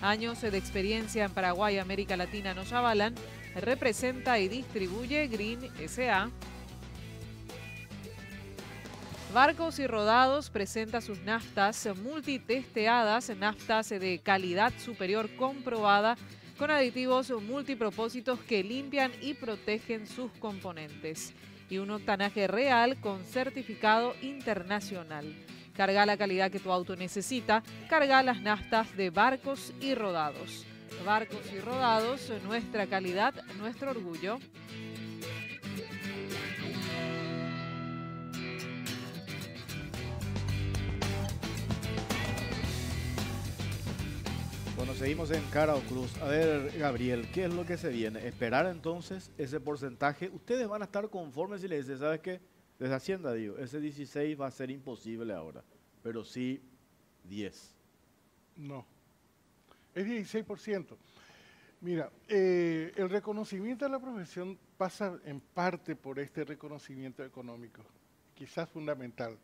Años de experiencia en Paraguay y América Latina nos avalan. Representa y distribuye Green S.A. Barcos y Rodados presenta sus naftas multitesteadas, naftas de calidad superior comprobada con aditivos multipropósitos que limpian y protegen sus componentes. Y un octanaje real con certificado internacional. Carga la calidad que tu auto necesita, carga las naftas de Barcos y Rodados. Barcos y Rodados, nuestra calidad, nuestro orgullo. Bueno, seguimos en Cara o Cruz. A ver, Gabriel, ¿qué es lo que se viene? Esperar entonces ese porcentaje. Ustedes van a estar conformes si le dicen, ¿sabes qué? Desde Hacienda digo, ese 16 va a ser imposible ahora, pero sí 10. No, es 16%. Mira, el reconocimiento de la profesión pasa en parte por este reconocimiento económico, quizás fundamental.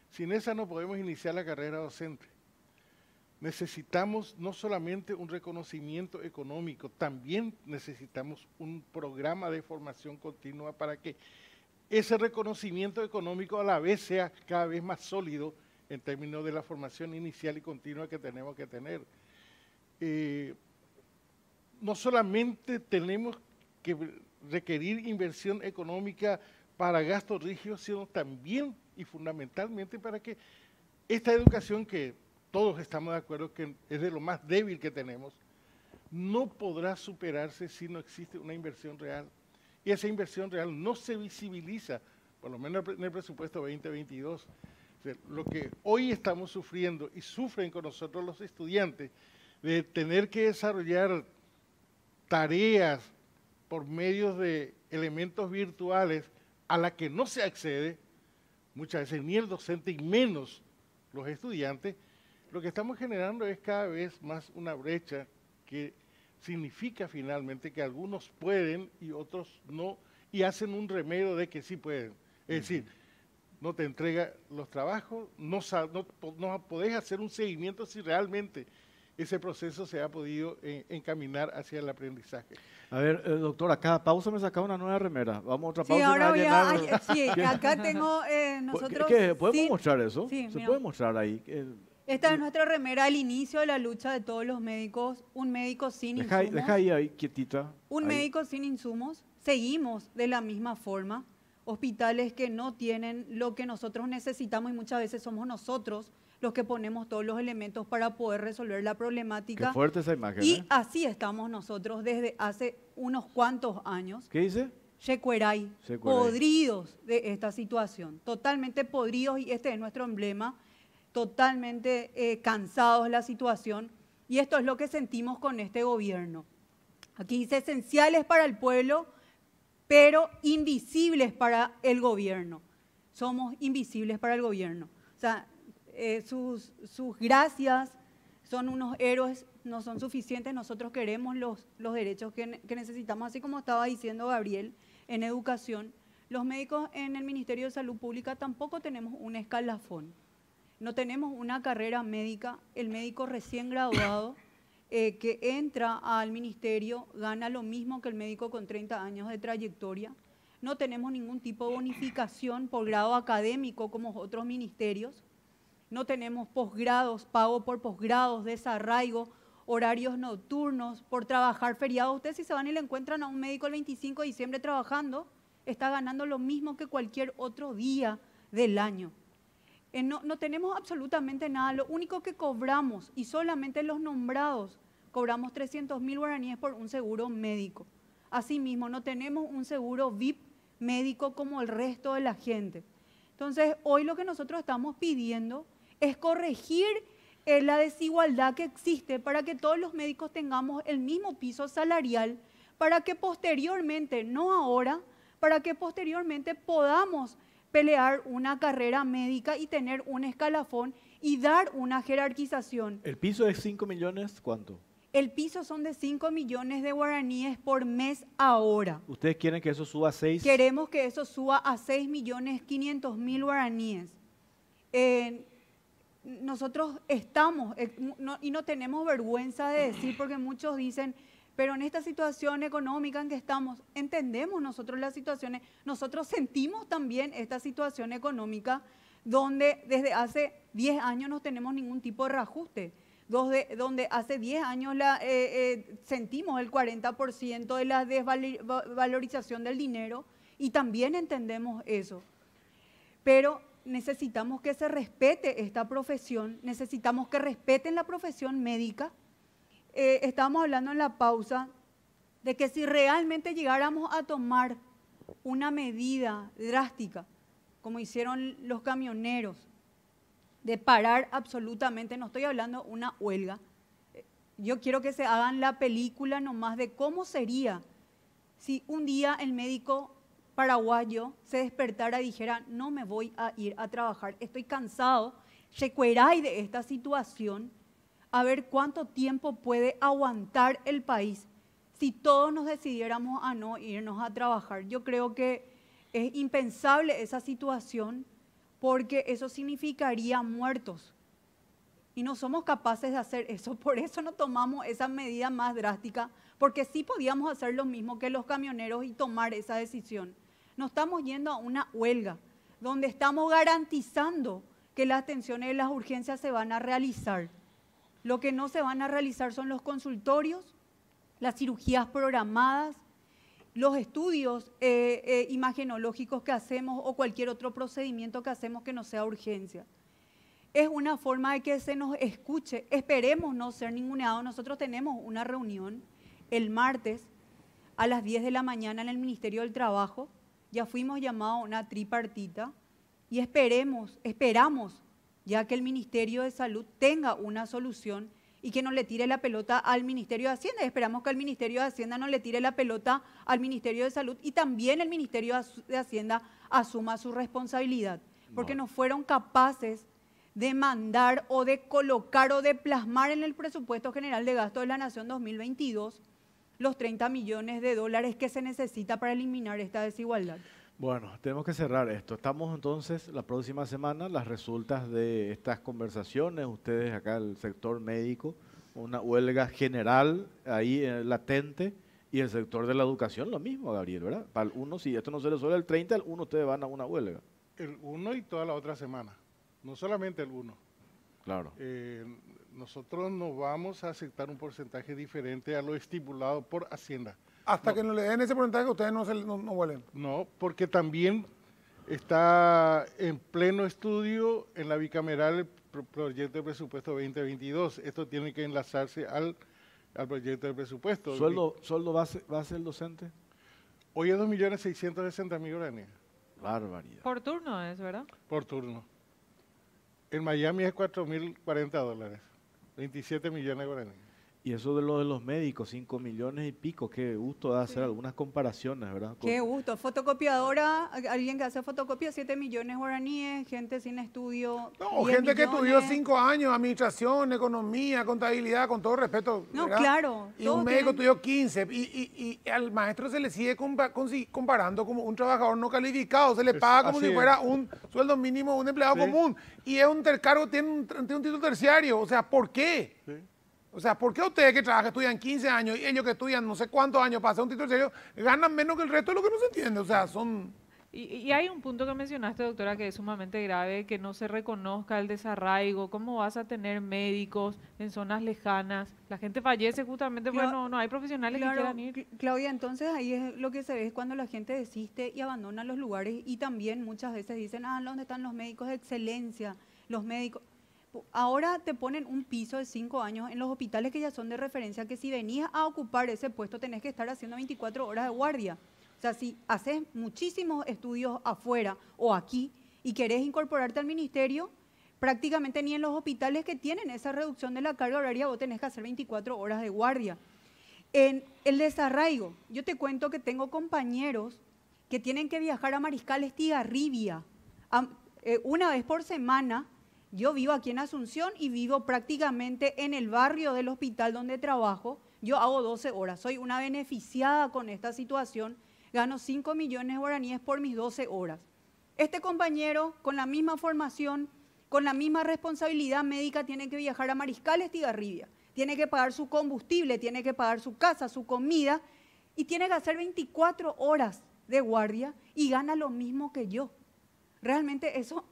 Sin esa no podemos iniciar la carrera docente. Necesitamos no solamente un reconocimiento económico, también necesitamos un programa de formación continua para que ese reconocimiento económico a la vez sea cada vez más sólido en términos de la formación inicial y continua que tenemos que tener. No solamente tenemos que requerir inversión económica para gastos rígidos, sino también y fundamentalmente para que esta educación que todos estamos de acuerdo que es de lo más débil que tenemos, no podrá superarse si no existe una inversión real. Y esa inversión real no se visibiliza, por lo menos en el presupuesto 2022. O sea, lo que hoy estamos sufriendo y sufren con nosotros los estudiantes, de tener que desarrollar tareas por medio de elementos virtuales a la que no se accede, muchas veces ni el docente y menos los estudiantes, lo que estamos generando es cada vez más una brecha que significa finalmente que algunos pueden y otros no, y hacen un remedio de que sí pueden. Es decir, no te entrega los trabajos, no podés hacer un seguimiento si realmente ese proceso se ha podido encaminar hacia el aprendizaje. A ver, doctora, cada pausa me sacaba una nueva remera. Vamos a otra pausa. Sí, ahora voy a sí, acá tengo nosotros... ¿Qué? ¿Podemos sí, mostrar eso? sí, ¿Se mira. puede mostrar ahí? Esta es nuestra remera al inicio de la lucha de todos los médicos. Un médico sin insumos. Deja ahí quietita. Un ahí. médico sin insumos. Seguimos de la misma forma. Hospitales que no tienen lo que nosotros necesitamos y muchas veces somos nosotros los que ponemos todos los elementos para poder resolver la problemática. Qué fuerte esa imagen. Y así estamos nosotros desde hace unos cuantos años. ¿Qué dice? Yecueray, podridos de esta situación, totalmente podridos, y este es nuestro emblema, totalmente cansados de la situación, y esto es lo que sentimos con este gobierno. Aquí dice esenciales para el pueblo, pero invisibles para el gobierno. Somos invisibles para el gobierno. O sea, sus gracias son unos héroes, no son suficientes. Nosotros queremos los derechos que necesitamos, así como estaba diciendo Gabriel, en educación. Los médicos en el Ministerio de Salud Pública tampoco tenemos un escalafón. No tenemos una carrera médica. El médico recién graduado que entra al ministerio gana lo mismo que el médico con 30 años de trayectoria. No tenemos ningún tipo de bonificación por grado académico como otros ministerios. No tenemos posgrados, pago por posgrados, desarraigo, horarios nocturnos, por trabajar feriados. Ustedes si se van y le encuentran a un médico el 25 de diciembre trabajando, está ganando lo mismo que cualquier otro día del año. No tenemos absolutamente nada. Lo único que cobramos, y solamente los nombrados, cobramos 300.000 guaraníes por un seguro médico. Asimismo, no tenemos un seguro VIP médico como el resto de la gente. Entonces, hoy lo que nosotros estamos pidiendo es corregir la desigualdad que existe para que todos los médicos tengamos el mismo piso salarial, para que posteriormente, no ahora, para que posteriormente podamos pelear una carrera médica y tener un escalafón y dar una jerarquización. ¿El piso es 5 millones? ¿Cuánto? El piso son de 5 millones de guaraníes por mes ahora. ¿Ustedes quieren que eso suba a 6? Queremos que eso suba a 6.500.000 guaraníes. Nosotros estamos, y no tenemos vergüenza de decir, porque muchos dicen, pero en esta situación económica en que estamos, entendemos nosotros las situaciones, nosotros sentimos también esta situación económica donde desde hace 10 años no tenemos ningún tipo de reajuste, donde hace 10 años sentimos el 40% de la desvalorización del dinero y también entendemos eso. Pero necesitamos que se respete esta profesión, necesitamos que respeten la profesión médica. Estábamos hablando en la pausa de que si realmente llegáramos a tomar una medida drástica, como hicieron los camioneros, de parar absolutamente, no estoy hablando una huelga, yo quiero que se hagan la película nomás de cómo sería si un día el médico paraguayo se despertara y dijera, no me voy a ir a trabajar, estoy cansado, recueráis de esta situación, a ver cuánto tiempo puede aguantar el país si todos nos decidiéramos a no irnos a trabajar. Yo creo que es impensable esa situación porque eso significaría muertos. Y no somos capaces de hacer eso, por eso no tomamos esa medida más drástica, porque sí podíamos hacer lo mismo que los camioneros y tomar esa decisión. No estamos yendo a una huelga, donde estamos garantizando que las atenciones de las urgencias se van a realizar. Lo que no se van a realizar son los consultorios, las cirugías programadas, los estudios imagenológicos que hacemos o cualquier otro procedimiento que hacemos que no sea urgencia. Es una forma de que se nos escuche. Esperemos no ser ninguneados. Nosotros tenemos una reunión el martes a las 10 de la mañana en el Ministerio del Trabajo. Ya fuimos llamados a una tripartita y esperamos ya que el Ministerio de Salud tenga una solución y que no le tire la pelota al Ministerio de Hacienda. Esperamos que el Ministerio de Hacienda no le tire la pelota al Ministerio de Salud y también el Ministerio de Hacienda asuma su responsabilidad, porque no fueron capaces de mandar o de colocar o de plasmar en el presupuesto general de gasto de la Nación 2022 los 30 millones de dólares que se necesita para eliminar esta desigualdad. Bueno, tenemos que cerrar esto. Estamos entonces la próxima semana, las resultas de estas conversaciones, ustedes acá, el sector médico, una huelga general ahí latente, y el sector de la educación lo mismo, Gabriel, ¿verdad? Para el 1, si esto no se resuelve el 30, el 1 ustedes van a una huelga. El 1 y toda la otra semana, no solamente el 1. Claro. Nosotros no vamos a aceptar un porcentaje diferente a lo estipulado por Hacienda. Hasta que no le den ese porcentaje, ustedes no vuelven. No, porque también está en pleno estudio en la bicameral el proyecto de presupuesto 2022. Esto tiene que enlazarse al proyecto de presupuesto. ¿Sueldo base el docente? Hoy es 2.660.000 guaraníes. Barbaridad. Por turno es, ¿verdad? Por turno. En Miami es 4.040 dólares, 27 millones de guaraníes. Y eso de lo de los médicos, 5 millones y pico, qué gusto da hacer algunas comparaciones, ¿verdad? Qué gusto. Fotocopiadora, alguien que hace fotocopia, 7 millones guaraníes, gente sin estudio. No, gente que estudió 5 años, administración, economía, contabilidad, con todo respeto. No, ¿verdad? claro. Y un médico estudió 15, y al maestro se le sigue comparando como un trabajador no calificado, se le paga como si fuera un sueldo mínimo, un empleado común, y es un cargo, tiene un título terciario. O sea, ¿por qué? Sí. O sea, ¿por qué ustedes que trabajan, estudian 15 años y ellos que estudian no sé cuántos años para hacer un título serio ganan menos que el resto? Es lo que no se entiende. O sea, son... Y hay un punto que mencionaste, doctora, que es sumamente grave, que no se reconozca el desarraigo. ¿Cómo vas a tener médicos en zonas lejanas? La gente fallece justamente porque no hay profesionales que quieran ir. Claudia, entonces ahí es lo que se ve es cuando la gente desiste y abandona los lugares, y también muchas veces dicen, ¿dónde están los médicos de excelencia? Los médicos... Ahora te ponen un piso de 5 años en los hospitales que ya son de referencia, que si venías a ocupar ese puesto tenés que estar haciendo 24 horas de guardia. O sea, si haces muchísimos estudios afuera o aquí y querés incorporarte al ministerio, prácticamente ni en los hospitales que tienen esa reducción de la carga horaria vos tenés que hacer 24 horas de guardia. En el desarraigo, yo te cuento que tengo compañeros que tienen que viajar a Mariscal Estigarribia una vez por semana. Yo vivo aquí en Asunción y vivo prácticamente en el barrio del hospital donde trabajo. Yo hago 12 horas. Soy una beneficiada con esta situación. Gano 5 millones de guaraníes por mis 12 horas. Este compañero, con la misma formación, con la misma responsabilidad médica, tiene que viajar a Mariscal Estigarribia. Tiene que pagar su combustible, tiene que pagar su casa, su comida, y tiene que hacer 24 horas de guardia y gana lo mismo que yo. Realmente eso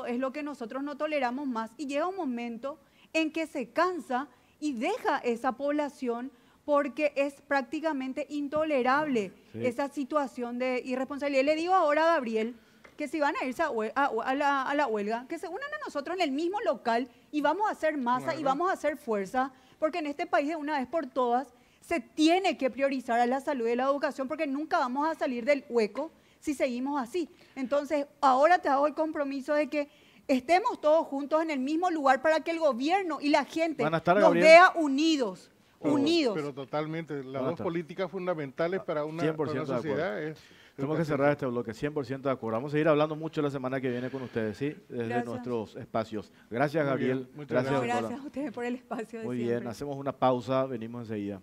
es lo que nosotros no toleramos más, y llega un momento en que se cansa y deja esa población porque es prácticamente intolerable esa situación de irresponsabilidad. Le digo ahora a Gabriel que si van a irse a la huelga, que se unan a nosotros en el mismo local y vamos a hacer masa y vamos a hacer fuerza, porque en este país de una vez por todas se tiene que priorizar a la salud y la educación, porque nunca vamos a salir del hueco si seguimos así. Entonces, ahora te hago el compromiso de que estemos todos juntos en el mismo lugar para que el gobierno y la gente nos vea unidos. unidos. Pero totalmente, las ¿Dónde dos está? políticas fundamentales para una 100% de sociedad es... Tenemos que cerrar este bloque, 100% de acuerdo. Vamos a seguir hablando mucho la semana que viene con ustedes, ¿sí? Desde Gracias. nuestros espacios. Gracias, Muy bien, Gabriel. muchas Gracias, No, doctora. gracias a ustedes por el espacio de Muy siempre. bien, hacemos una pausa, venimos enseguida.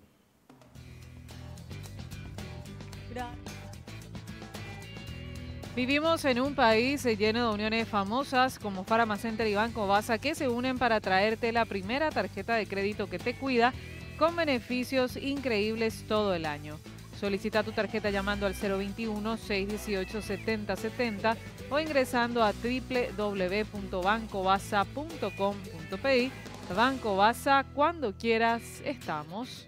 Gracias. Vivimos en un país lleno de uniones famosas como Pharmacenter y Banco Basa que se unen para traerte la primera tarjeta de crédito que te cuida con beneficios increíbles todo el año. Solicita tu tarjeta llamando al 021-618-7070 o ingresando a www.bancobasa.com.pi. Banco Basa, cuando quieras, estamos.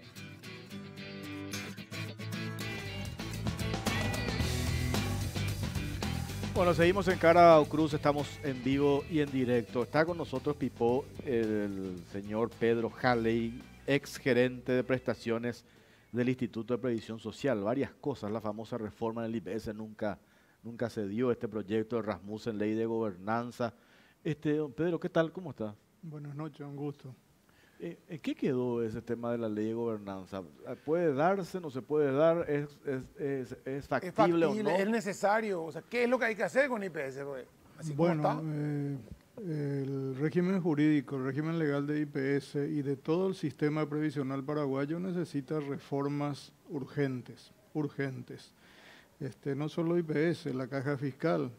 Bueno, seguimos en Cara Cruz, estamos en vivo y en directo. Está con nosotros Pipo, el señor Pedro Halley, ex gerente de prestaciones del Instituto de Previsión Social. Varias cosas, la famosa reforma del IPS nunca se dio, este proyecto de Rasmussen, ley de gobernanza. Don Pedro, ¿qué tal? ¿Cómo está? Buenas noches, un gusto. ¿En qué quedó ese tema de la ley de gobernanza? ¿Puede darse, no se puede dar? ¿Es factible o no? ¿Es necesario? O sea, ¿qué es lo que hay que hacer con IPS? Porque así como Bueno, está. el régimen jurídico, el régimen legal de IPS y de todo el sistema previsional paraguayo necesita reformas urgentes. No solo IPS, la caja fiscal,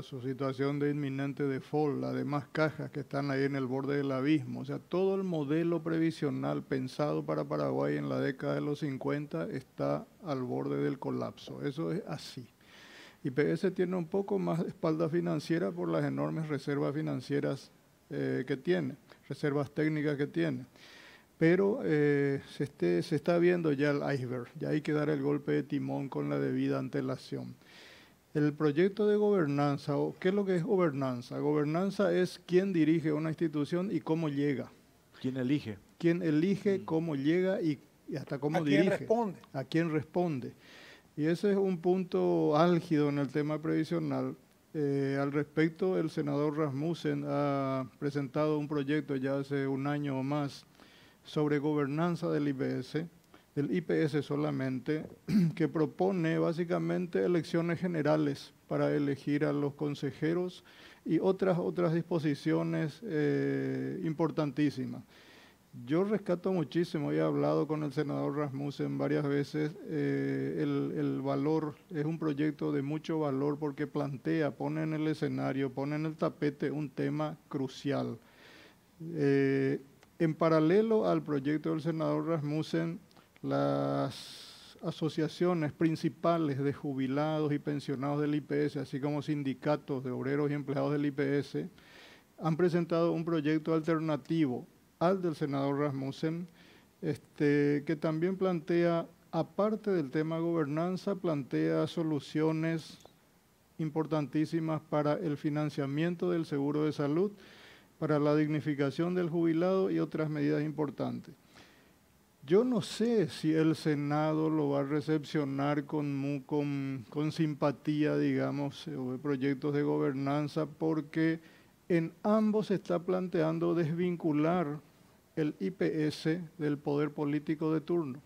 su situación de inminente default, las demás cajas que están ahí en el borde del abismo. O sea, todo el modelo previsional pensado para Paraguay en la década de los 50 está al borde del colapso. Eso es así. IPS tiene un poco más de espalda financiera por las enormes reservas financieras que tiene, reservas técnicas que tiene. Pero se está viendo ya el iceberg, ya hay que dar el golpe de timón con la debida antelación. El proyecto de gobernanza, ¿qué es lo que es gobernanza? Gobernanza es quién dirige una institución y cómo llega. ¿Quién elige? Quién elige, cómo llega y hasta cómo dirige. ¿A quién responde? A quién responde. Y ese es un punto álgido en el tema previsional. Al respecto, el senador Rasmussen ha presentado un proyecto ya hace un año o más sobre gobernanza del IPS solamente, que propone básicamente elecciones generales para elegir a los consejeros y otras disposiciones importantísimas. Yo rescato muchísimo, he hablado con el senador Rasmussen varias veces, el valor, es un proyecto de mucho valor porque pone en el escenario, pone en el tapete un tema crucial. En paralelo al proyecto del senador Rasmussen, las asociaciones principales de jubilados y pensionados del IPS, así como sindicatos de obreros y empleados del IPS, han presentado un proyecto alternativo al del senador Rasmussen, que también plantea, aparte del tema gobernanza, plantea soluciones importantísimas para el financiamiento del seguro de salud, para la dignificación del jubilado y otras medidas importantes. Yo no sé si el Senado lo va a recepcionar con simpatía, digamos, proyectos de gobernanza, porque en ambos se está planteando desvincular el IPS del poder político de turno.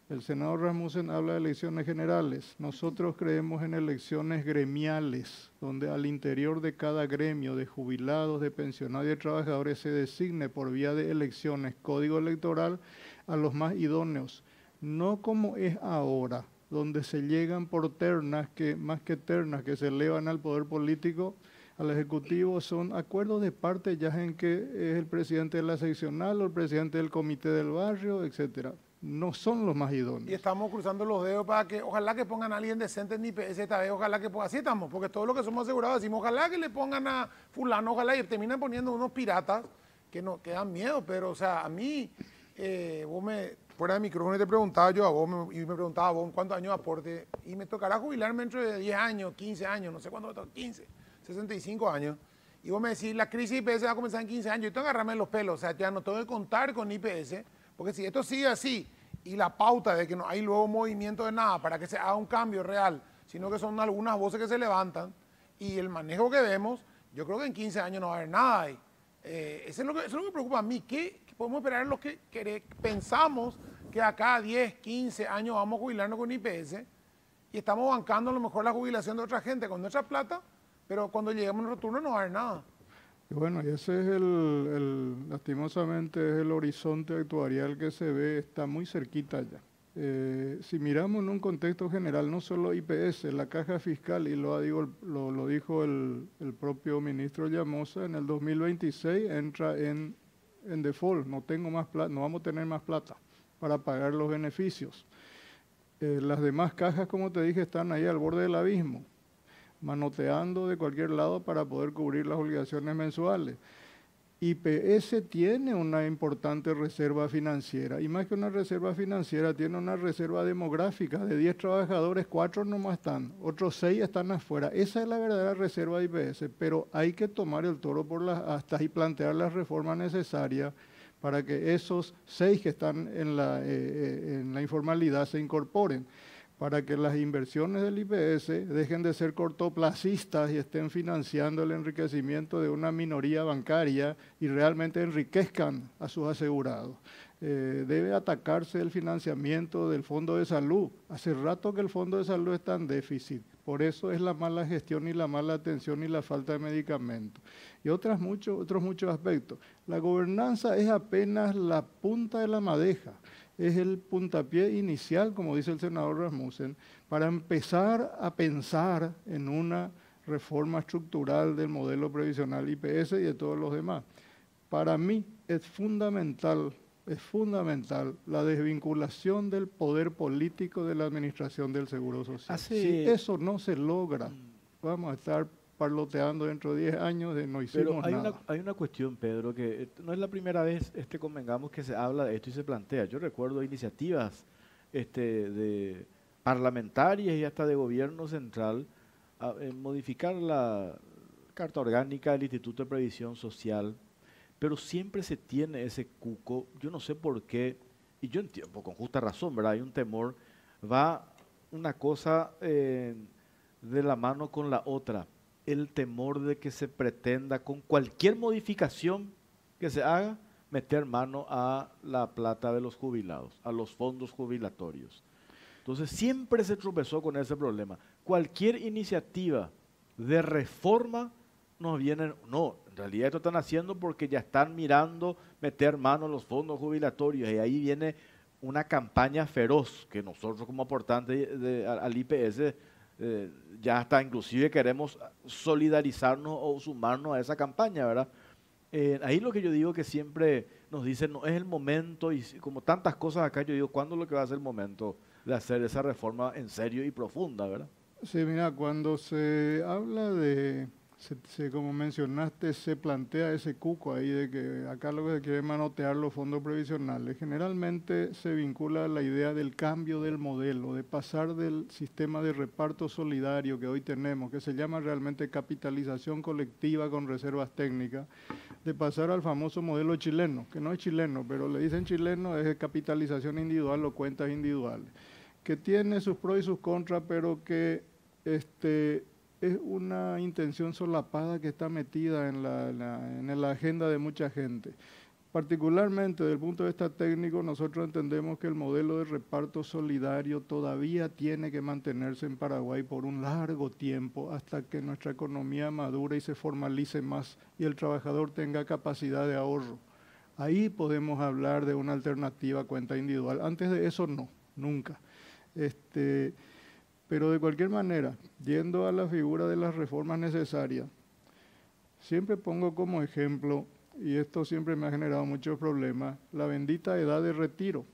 El senador Rasmussen habla de elecciones generales. Nosotros creemos en elecciones gremiales, donde al interior de cada gremio de jubilados, de pensionados y de trabajadores se designe por vía de elecciones código electoral a los más idóneos. No como es ahora, donde se llegan por ternas, más que ternas, que se elevan al poder político, al Ejecutivo, son acuerdos de parte ya en que es el presidente de la seccional o el presidente del comité del barrio, etcétera. No son los más idóneos. Y estamos cruzando los dedos para que, ojalá que pongan a alguien decente en IPS esta vez, ojalá que así estamos, porque todos los que somos asegurados decimos, ojalá que le pongan a fulano, ojalá, y terminan poniendo unos piratas que dan miedo, pero, o sea, a mí, fuera de micrófono te preguntaba yo a vos, y me preguntaba a vos cuántos años aporte, y me tocará jubilarme dentro de 10 años, 15 años, no sé cuándo me toca, 15, 65 años, y vos me decís, la crisis IPS va a comenzar en 15 años, yo tengo que agarrarme los pelos, o sea, ya no tengo que contar con IPS, porque si esto sigue así, y la pauta de que no hay luego movimiento de nada para que se haga un cambio real, sino que son algunas voces que se levantan, y el manejo que vemos, yo creo que en 15 años no va a haber nada ahí. Eso es lo que preocupa a mí. ¿Qué podemos esperar en los que pensamos que acá 10, 15 años vamos a jubilarnos con IPS y estamos bancando a lo mejor la jubilación de otra gente con nuestra plata, pero cuando lleguemos a nuestro turno no va a haber nada? Y bueno, y ese es lastimosamente, es el horizonte actuarial que se ve, está muy cerquita ya. Si miramos en un contexto general, no solo IPS, la caja fiscal, y lo dijo el propio ministro Llamosa, en el 2026 entra en default, no vamos a tener más plata para pagar los beneficios. Las demás cajas, como te dije, están ahí al borde del abismo, manoteando de cualquier lado para poder cubrir las obligaciones mensuales. IPS tiene una importante reserva financiera, y más que una reserva financiera, tiene una reserva demográfica. De 10 trabajadores, 4 nomás están, otros 6 están afuera. Esa es la verdadera reserva de IPS, pero hay que tomar el toro por las astas y plantear las reformas necesarias para que esos 6 que están en la informalidad se incorporen, para que las inversiones del IPS dejen de ser cortoplacistas y estén financiando el enriquecimiento de una minoría bancaria y realmente enriquezcan a sus asegurados. Debe atacarse el financiamiento del Fondo de Salud. Hace rato que el Fondo de Salud está en déficit. Por eso es la mala gestión y la mala atención y la falta de medicamentos. Y otros muchos aspectos. La gobernanza es apenas la punta de la madeja. Es el puntapié inicial, como dice el senador Rasmussen, para empezar a pensar en una reforma estructural del modelo previsional IPS y de todos los demás. Para mí es fundamental la desvinculación del poder político de la administración del Seguro Social. Si eso no se logra, vamos a estar parloteando dentro de 10 años de no hicimos nada. Hay una cuestión, Pedro, que no es la primera vez, convengamos, que se habla de esto y se plantea. Yo recuerdo iniciativas de parlamentarias y hasta de gobierno central en modificar la Carta Orgánica del Instituto de Previsión Social, pero siempre se tiene ese cuco, yo no sé por qué, y yo entiendo, con justa razón, ¿verdad? Hay un temor, va una cosa de la mano con la otra. El temor de que se pretenda con cualquier modificación que se haga meter mano a la plata de los jubilados, a los fondos jubilatorios. Entonces siempre se tropezó con ese problema. Cualquier iniciativa de reforma nos viene, no, en realidad esto están haciendo porque ya están mirando meter mano a los fondos jubilatorios y ahí viene una campaña feroz que nosotros como aportantes al IPS ya hasta inclusive queremos solidarizarnos o sumarnos a esa campaña, ¿verdad? Ahí lo que yo digo que siempre nos dicen, no es el momento, y como tantas cosas acá, yo digo, ¿cuándo es lo que va a ser el momento de hacer esa reforma en serio y profunda, verdad? Sí, mira, cuando se habla de, como mencionaste, se plantea ese cuco ahí de que acá lo que se quiere es manotear los fondos previsionales. Generalmente se vincula a la idea del cambio del modelo, de pasar del sistema de reparto solidario que hoy tenemos, que se llama realmente capitalización colectiva con reservas técnicas, de pasar al famoso modelo chileno, que no es chileno, pero le dicen chileno, es capitalización individual o cuentas individuales, que tiene sus pros y sus contras, pero que es una intención solapada que está metida en la agenda de mucha gente. Particularmente desde el punto de vista técnico, nosotros entendemos que el modelo de reparto solidario todavía tiene que mantenerse en Paraguay por un largo tiempo hasta que nuestra economía madure y se formalice más y el trabajador tenga capacidad de ahorro. Ahí podemos hablar de una alternativa a cuenta individual. Antes de eso no, nunca. Pero de cualquier manera, yendo a la figura de las reformas necesarias, siempre pongo como ejemplo, y esto siempre me ha generado muchos problemas, la bendita edad de retiro.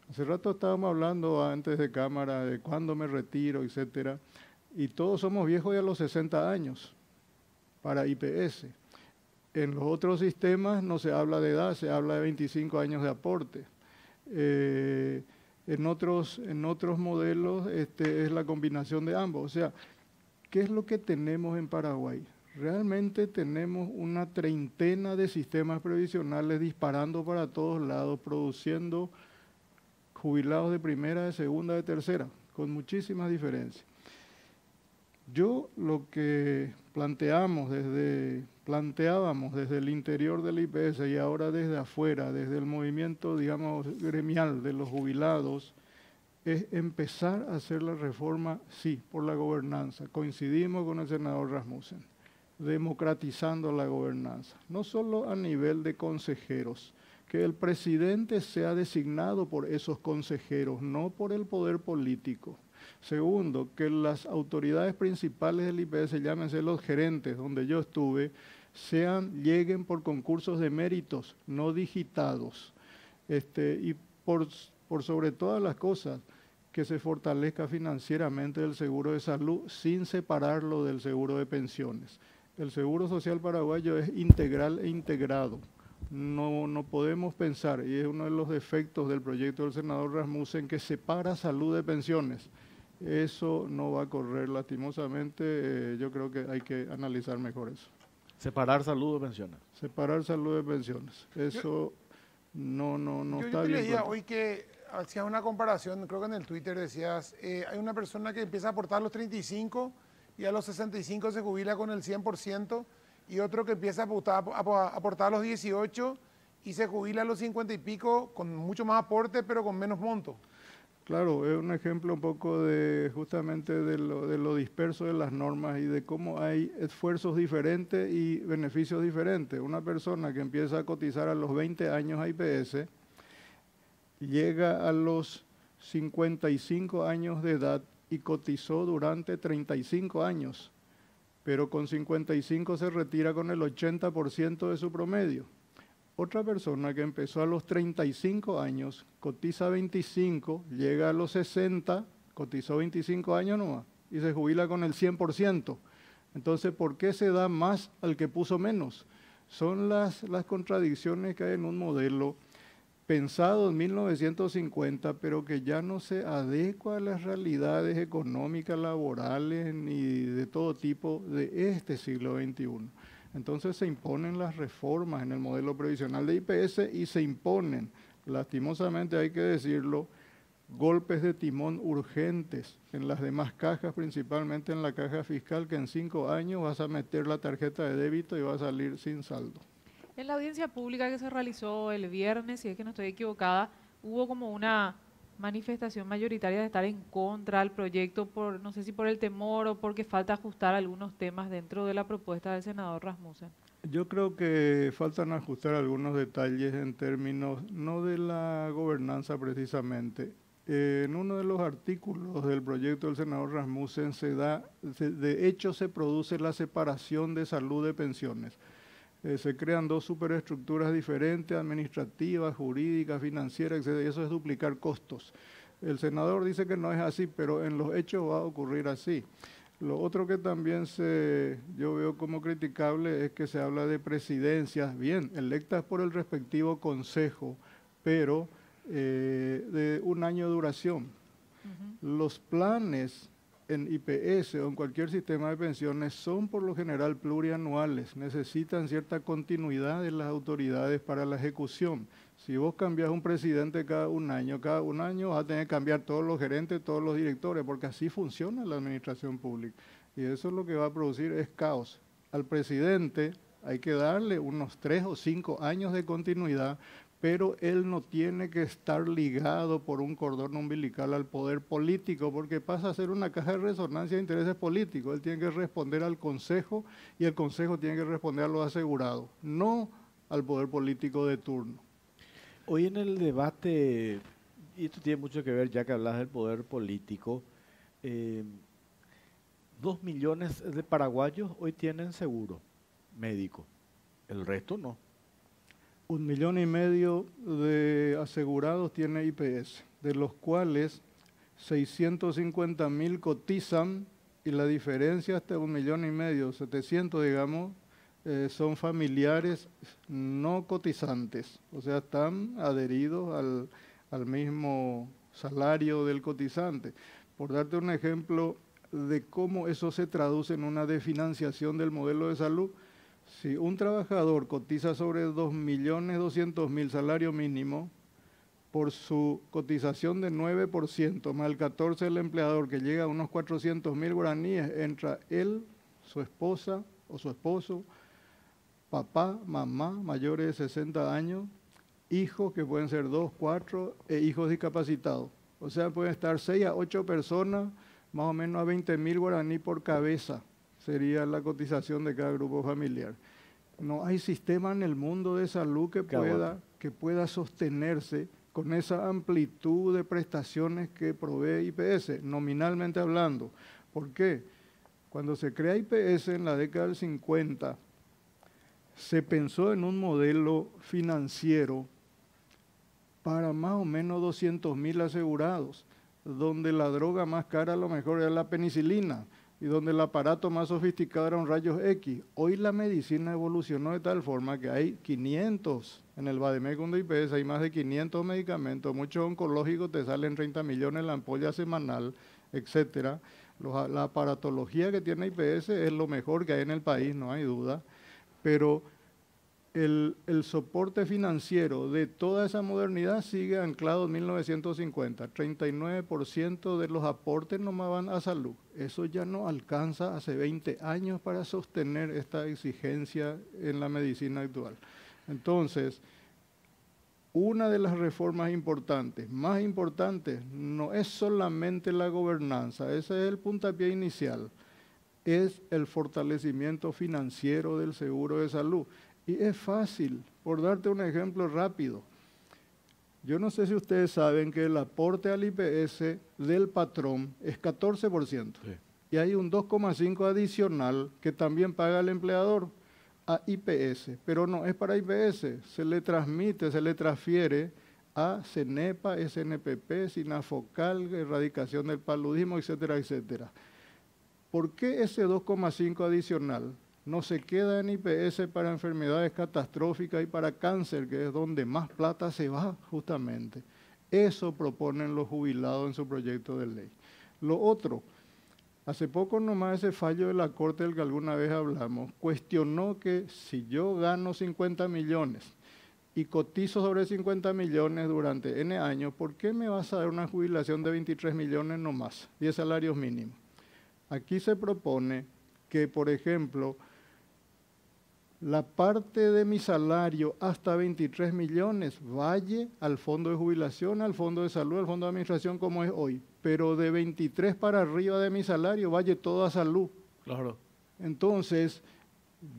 Hace rato estábamos hablando antes de cámara de cuándo me retiro, etcétera, y todos somos viejos ya a los 60 años para IPS. En los otros sistemas no se habla de edad, se habla de 25 años de aporte. En otros modelos es la combinación de ambos. O sea, ¿qué es lo que tenemos en Paraguay? Realmente tenemos una treintena de sistemas previsionales disparando para todos lados, produciendo jubilados de primera, de segunda, de tercera, con muchísimas diferencias. Yo lo que planteamos desde planteábamos desde el interior del IPS y ahora desde afuera, desde el movimiento, digamos, gremial de los jubilados, es empezar a hacer la reforma, sí, por la gobernanza. Coincidimos con el senador Rasmussen, democratizando la gobernanza, no solo a nivel de consejeros, que el presidente sea designado por esos consejeros, no por el poder político. Segundo, que las autoridades principales del IPS, llámense los gerentes, donde yo estuve, lleguen por concursos de méritos, no digitados. Y por sobre todas las cosas, que se fortalezca financieramente el seguro de salud sin separarlo del seguro de pensiones. El Seguro Social Paraguayo es integral e integrado. No podemos pensar, y es uno de los defectos del proyecto del senador Rasmussen, que separa salud de pensiones. Eso no va a correr lastimosamente, yo creo que hay que analizar mejor eso. Separar salud de pensiones. Separar salud de pensiones. Eso no está bien. Yo te leía hoy que hacías una comparación, creo que en el Twitter decías, hay una persona que empieza a aportar a los 35 y a los 65 se jubila con el 100%, y otro que empieza a aportar a los 18 y se jubila a los 50 y pico con mucho más aporte, pero con menos monto. Claro, es un ejemplo un poco de justamente de lo disperso de las normas y de cómo hay esfuerzos diferentes y beneficios diferentes. Una persona que empieza a cotizar a los 20 años a IPS, llega a los 55 años de edad y cotizó durante 35 años, pero con 55 se retira con el 80% de su promedio. Otra persona que empezó a los 35 años, cotiza 25, llega a los 60, cotizó 25 años nomás y se jubila con el 100%. Entonces, ¿por qué se da más al que puso menos? Son las contradicciones que hay en un modelo pensado en 1950, pero que ya no se adecua a las realidades económicas, laborales ni de todo tipo de este siglo XXI. Entonces se imponen las reformas en el modelo previsional de IPS y se imponen, lastimosamente hay que decirlo, golpes de timón urgentes en las demás cajas, principalmente en la caja fiscal, que en 5 años vas a meter la tarjeta de débito y va a salir sin saldo. En la audiencia pública que se realizó el viernes, si es que no estoy equivocada, hubo como una manifestación mayoritaria de estar en contra del proyecto, no sé si por el temor o porque falta ajustar algunos temas dentro de la propuesta del senador Rasmussen. Yo creo que faltan ajustar algunos detalles en términos, no de la gobernanza precisamente. En uno de los artículos del proyecto del senador Rasmussen de hecho se produce la separación de salud de pensiones. Se crean 2 superestructuras diferentes, administrativas, jurídicas, financieras, etc. Y eso es duplicar costos. El senador dice que no es así, pero en los hechos va a ocurrir así. Lo otro que también yo veo como criticable es que se habla de presidencias, bien, electas por el respectivo consejo, pero de 1 año de duración. Los planes en IPS o en cualquier sistema de pensiones son por lo general plurianuales, necesitan cierta continuidad de las autoridades para la ejecución. Si vos cambias un presidente cada un año vas a tener que cambiar todos los gerentes, todos los directores, porque así funciona la administración pública. Y eso es lo que va a producir es caos. Al presidente hay que darle unos 3 o 5 años de continuidad, pero él no tiene que estar ligado por un cordón umbilical al poder político, porque pasa a ser una caja de resonancia de intereses políticos. Él tiene que responder al Consejo y el Consejo tiene que responder a los asegurados, no al poder político de turno. Hoy en el debate, y esto tiene mucho que ver ya que hablas del poder político, 2 millones de paraguayos hoy tienen seguro médico, el resto no. 1,5 millones de asegurados tiene IPS, de los cuales 650,000 cotizan y la diferencia hasta 1,5 millones, 700 digamos, son familiares no cotizantes, o sea, están adheridos al mismo salario del cotizante. Por darte un ejemplo de cómo eso se traduce en una desfinanciación del modelo de salud, si un trabajador cotiza sobre 2.200.000 salario mínimo, por su cotización de 9%, más el 14% del empleador, que llega a unos 400.000 guaraníes, entra él, su esposa o su esposo, papá, mamá, mayores de 60 años, hijos que pueden ser 2, 4, e hijos discapacitados. O sea, pueden estar 6 a 8 personas, más o menos a 20.000 guaraní por cabeza, sería la cotización de cada grupo familiar. No hay sistema en el mundo de salud que pueda sostenerse con esa amplitud de prestaciones que provee IPS, nominalmente hablando. ¿Por qué? Cuando se crea IPS en la década del 50, se pensó en un modelo financiero para más o menos 200.000 asegurados, donde la droga más cara a lo mejor era la penicilina y donde el aparato más sofisticado era un rayos X. Hoy la medicina evolucionó de tal forma que hay 500, en el Bademecum de IPS hay más de 500 medicamentos, muchos oncológicos te salen 30 millones la ampolla semanal, etcétera. La aparatología que tiene IPS es lo mejor que hay en el país, no hay duda, pero el soporte financiero de toda esa modernidad sigue anclado en 1950. 39% de los aportes nomás van a salud. Eso ya no alcanza hace 20 años para sostener esta exigencia en la medicina actual. Entonces, una de las reformas importantes, más importantes, no es solamente la gobernanza, ese es el puntapié inicial, es el fortalecimiento financiero del seguro de salud. Y es fácil, por darte un ejemplo rápido. Yo no sé si ustedes saben que el aporte al IPS del patrón es 14%. Sí. Y hay un 2,5% adicional que también paga el empleador a IPS, pero no es para IPS, se le transmite, se le transfiere a CENEPA, SNPP, SINAFOCAL, erradicación del paludismo, etcétera, etcétera. ¿Por qué ese 2,5 adicional no se queda en IPS para enfermedades catastróficas y para cáncer, que es donde más plata se va justamente? Eso proponen los jubilados en su proyecto de ley. Lo otro, hace poco nomás ese fallo de la Corte del que alguna vez hablamos, cuestionó que si yo gano 50 millones y cotizo sobre 50 millones durante N años, ¿por qué me vas a dar una jubilación de 23 millones nomás, 10 salarios mínimos? Aquí se propone que, por ejemplo, la parte de mi salario hasta 23 millones vaya al fondo de jubilación, al fondo de salud, al fondo de administración como es hoy, pero de 23 para arriba de mi salario vaya todo a salud. Claro. Entonces,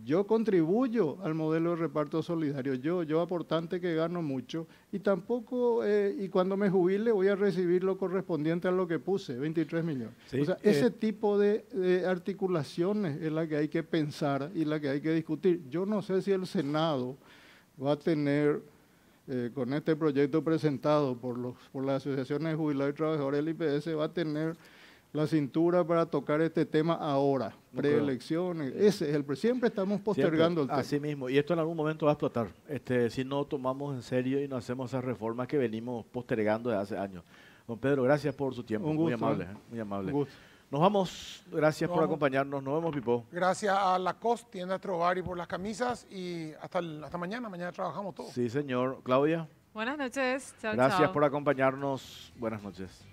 yo contribuyo al modelo de reparto solidario, yo aportante que gano mucho, y tampoco, y cuando me jubile voy a recibir lo correspondiente a lo que puse, 23 millones. Sí, o sea, ese tipo de articulaciones es la que hay que pensar y la que hay que discutir. Yo no sé si el Senado va a tener, con este proyecto presentado por las asociaciones de jubilados y trabajadores del IPS, va a tener la cintura para tocar este tema ahora, preelecciones. Ese es siempre estamos postergando el tema. Así mismo, y esto en algún momento va a explotar, si no tomamos en serio y no hacemos esas reformas que venimos postergando desde hace años. Don Pedro, gracias por su tiempo, muy amable, muy amable. Un gusto. Nos vamos, gracias por acompañarnos, nos vemos, Pipo. Gracias a Lacoste, tienda Trovari por las camisas y hasta mañana trabajamos todos. Sí, señor. Claudia. Buenas noches, chao, Gracias por acompañarnos, buenas noches.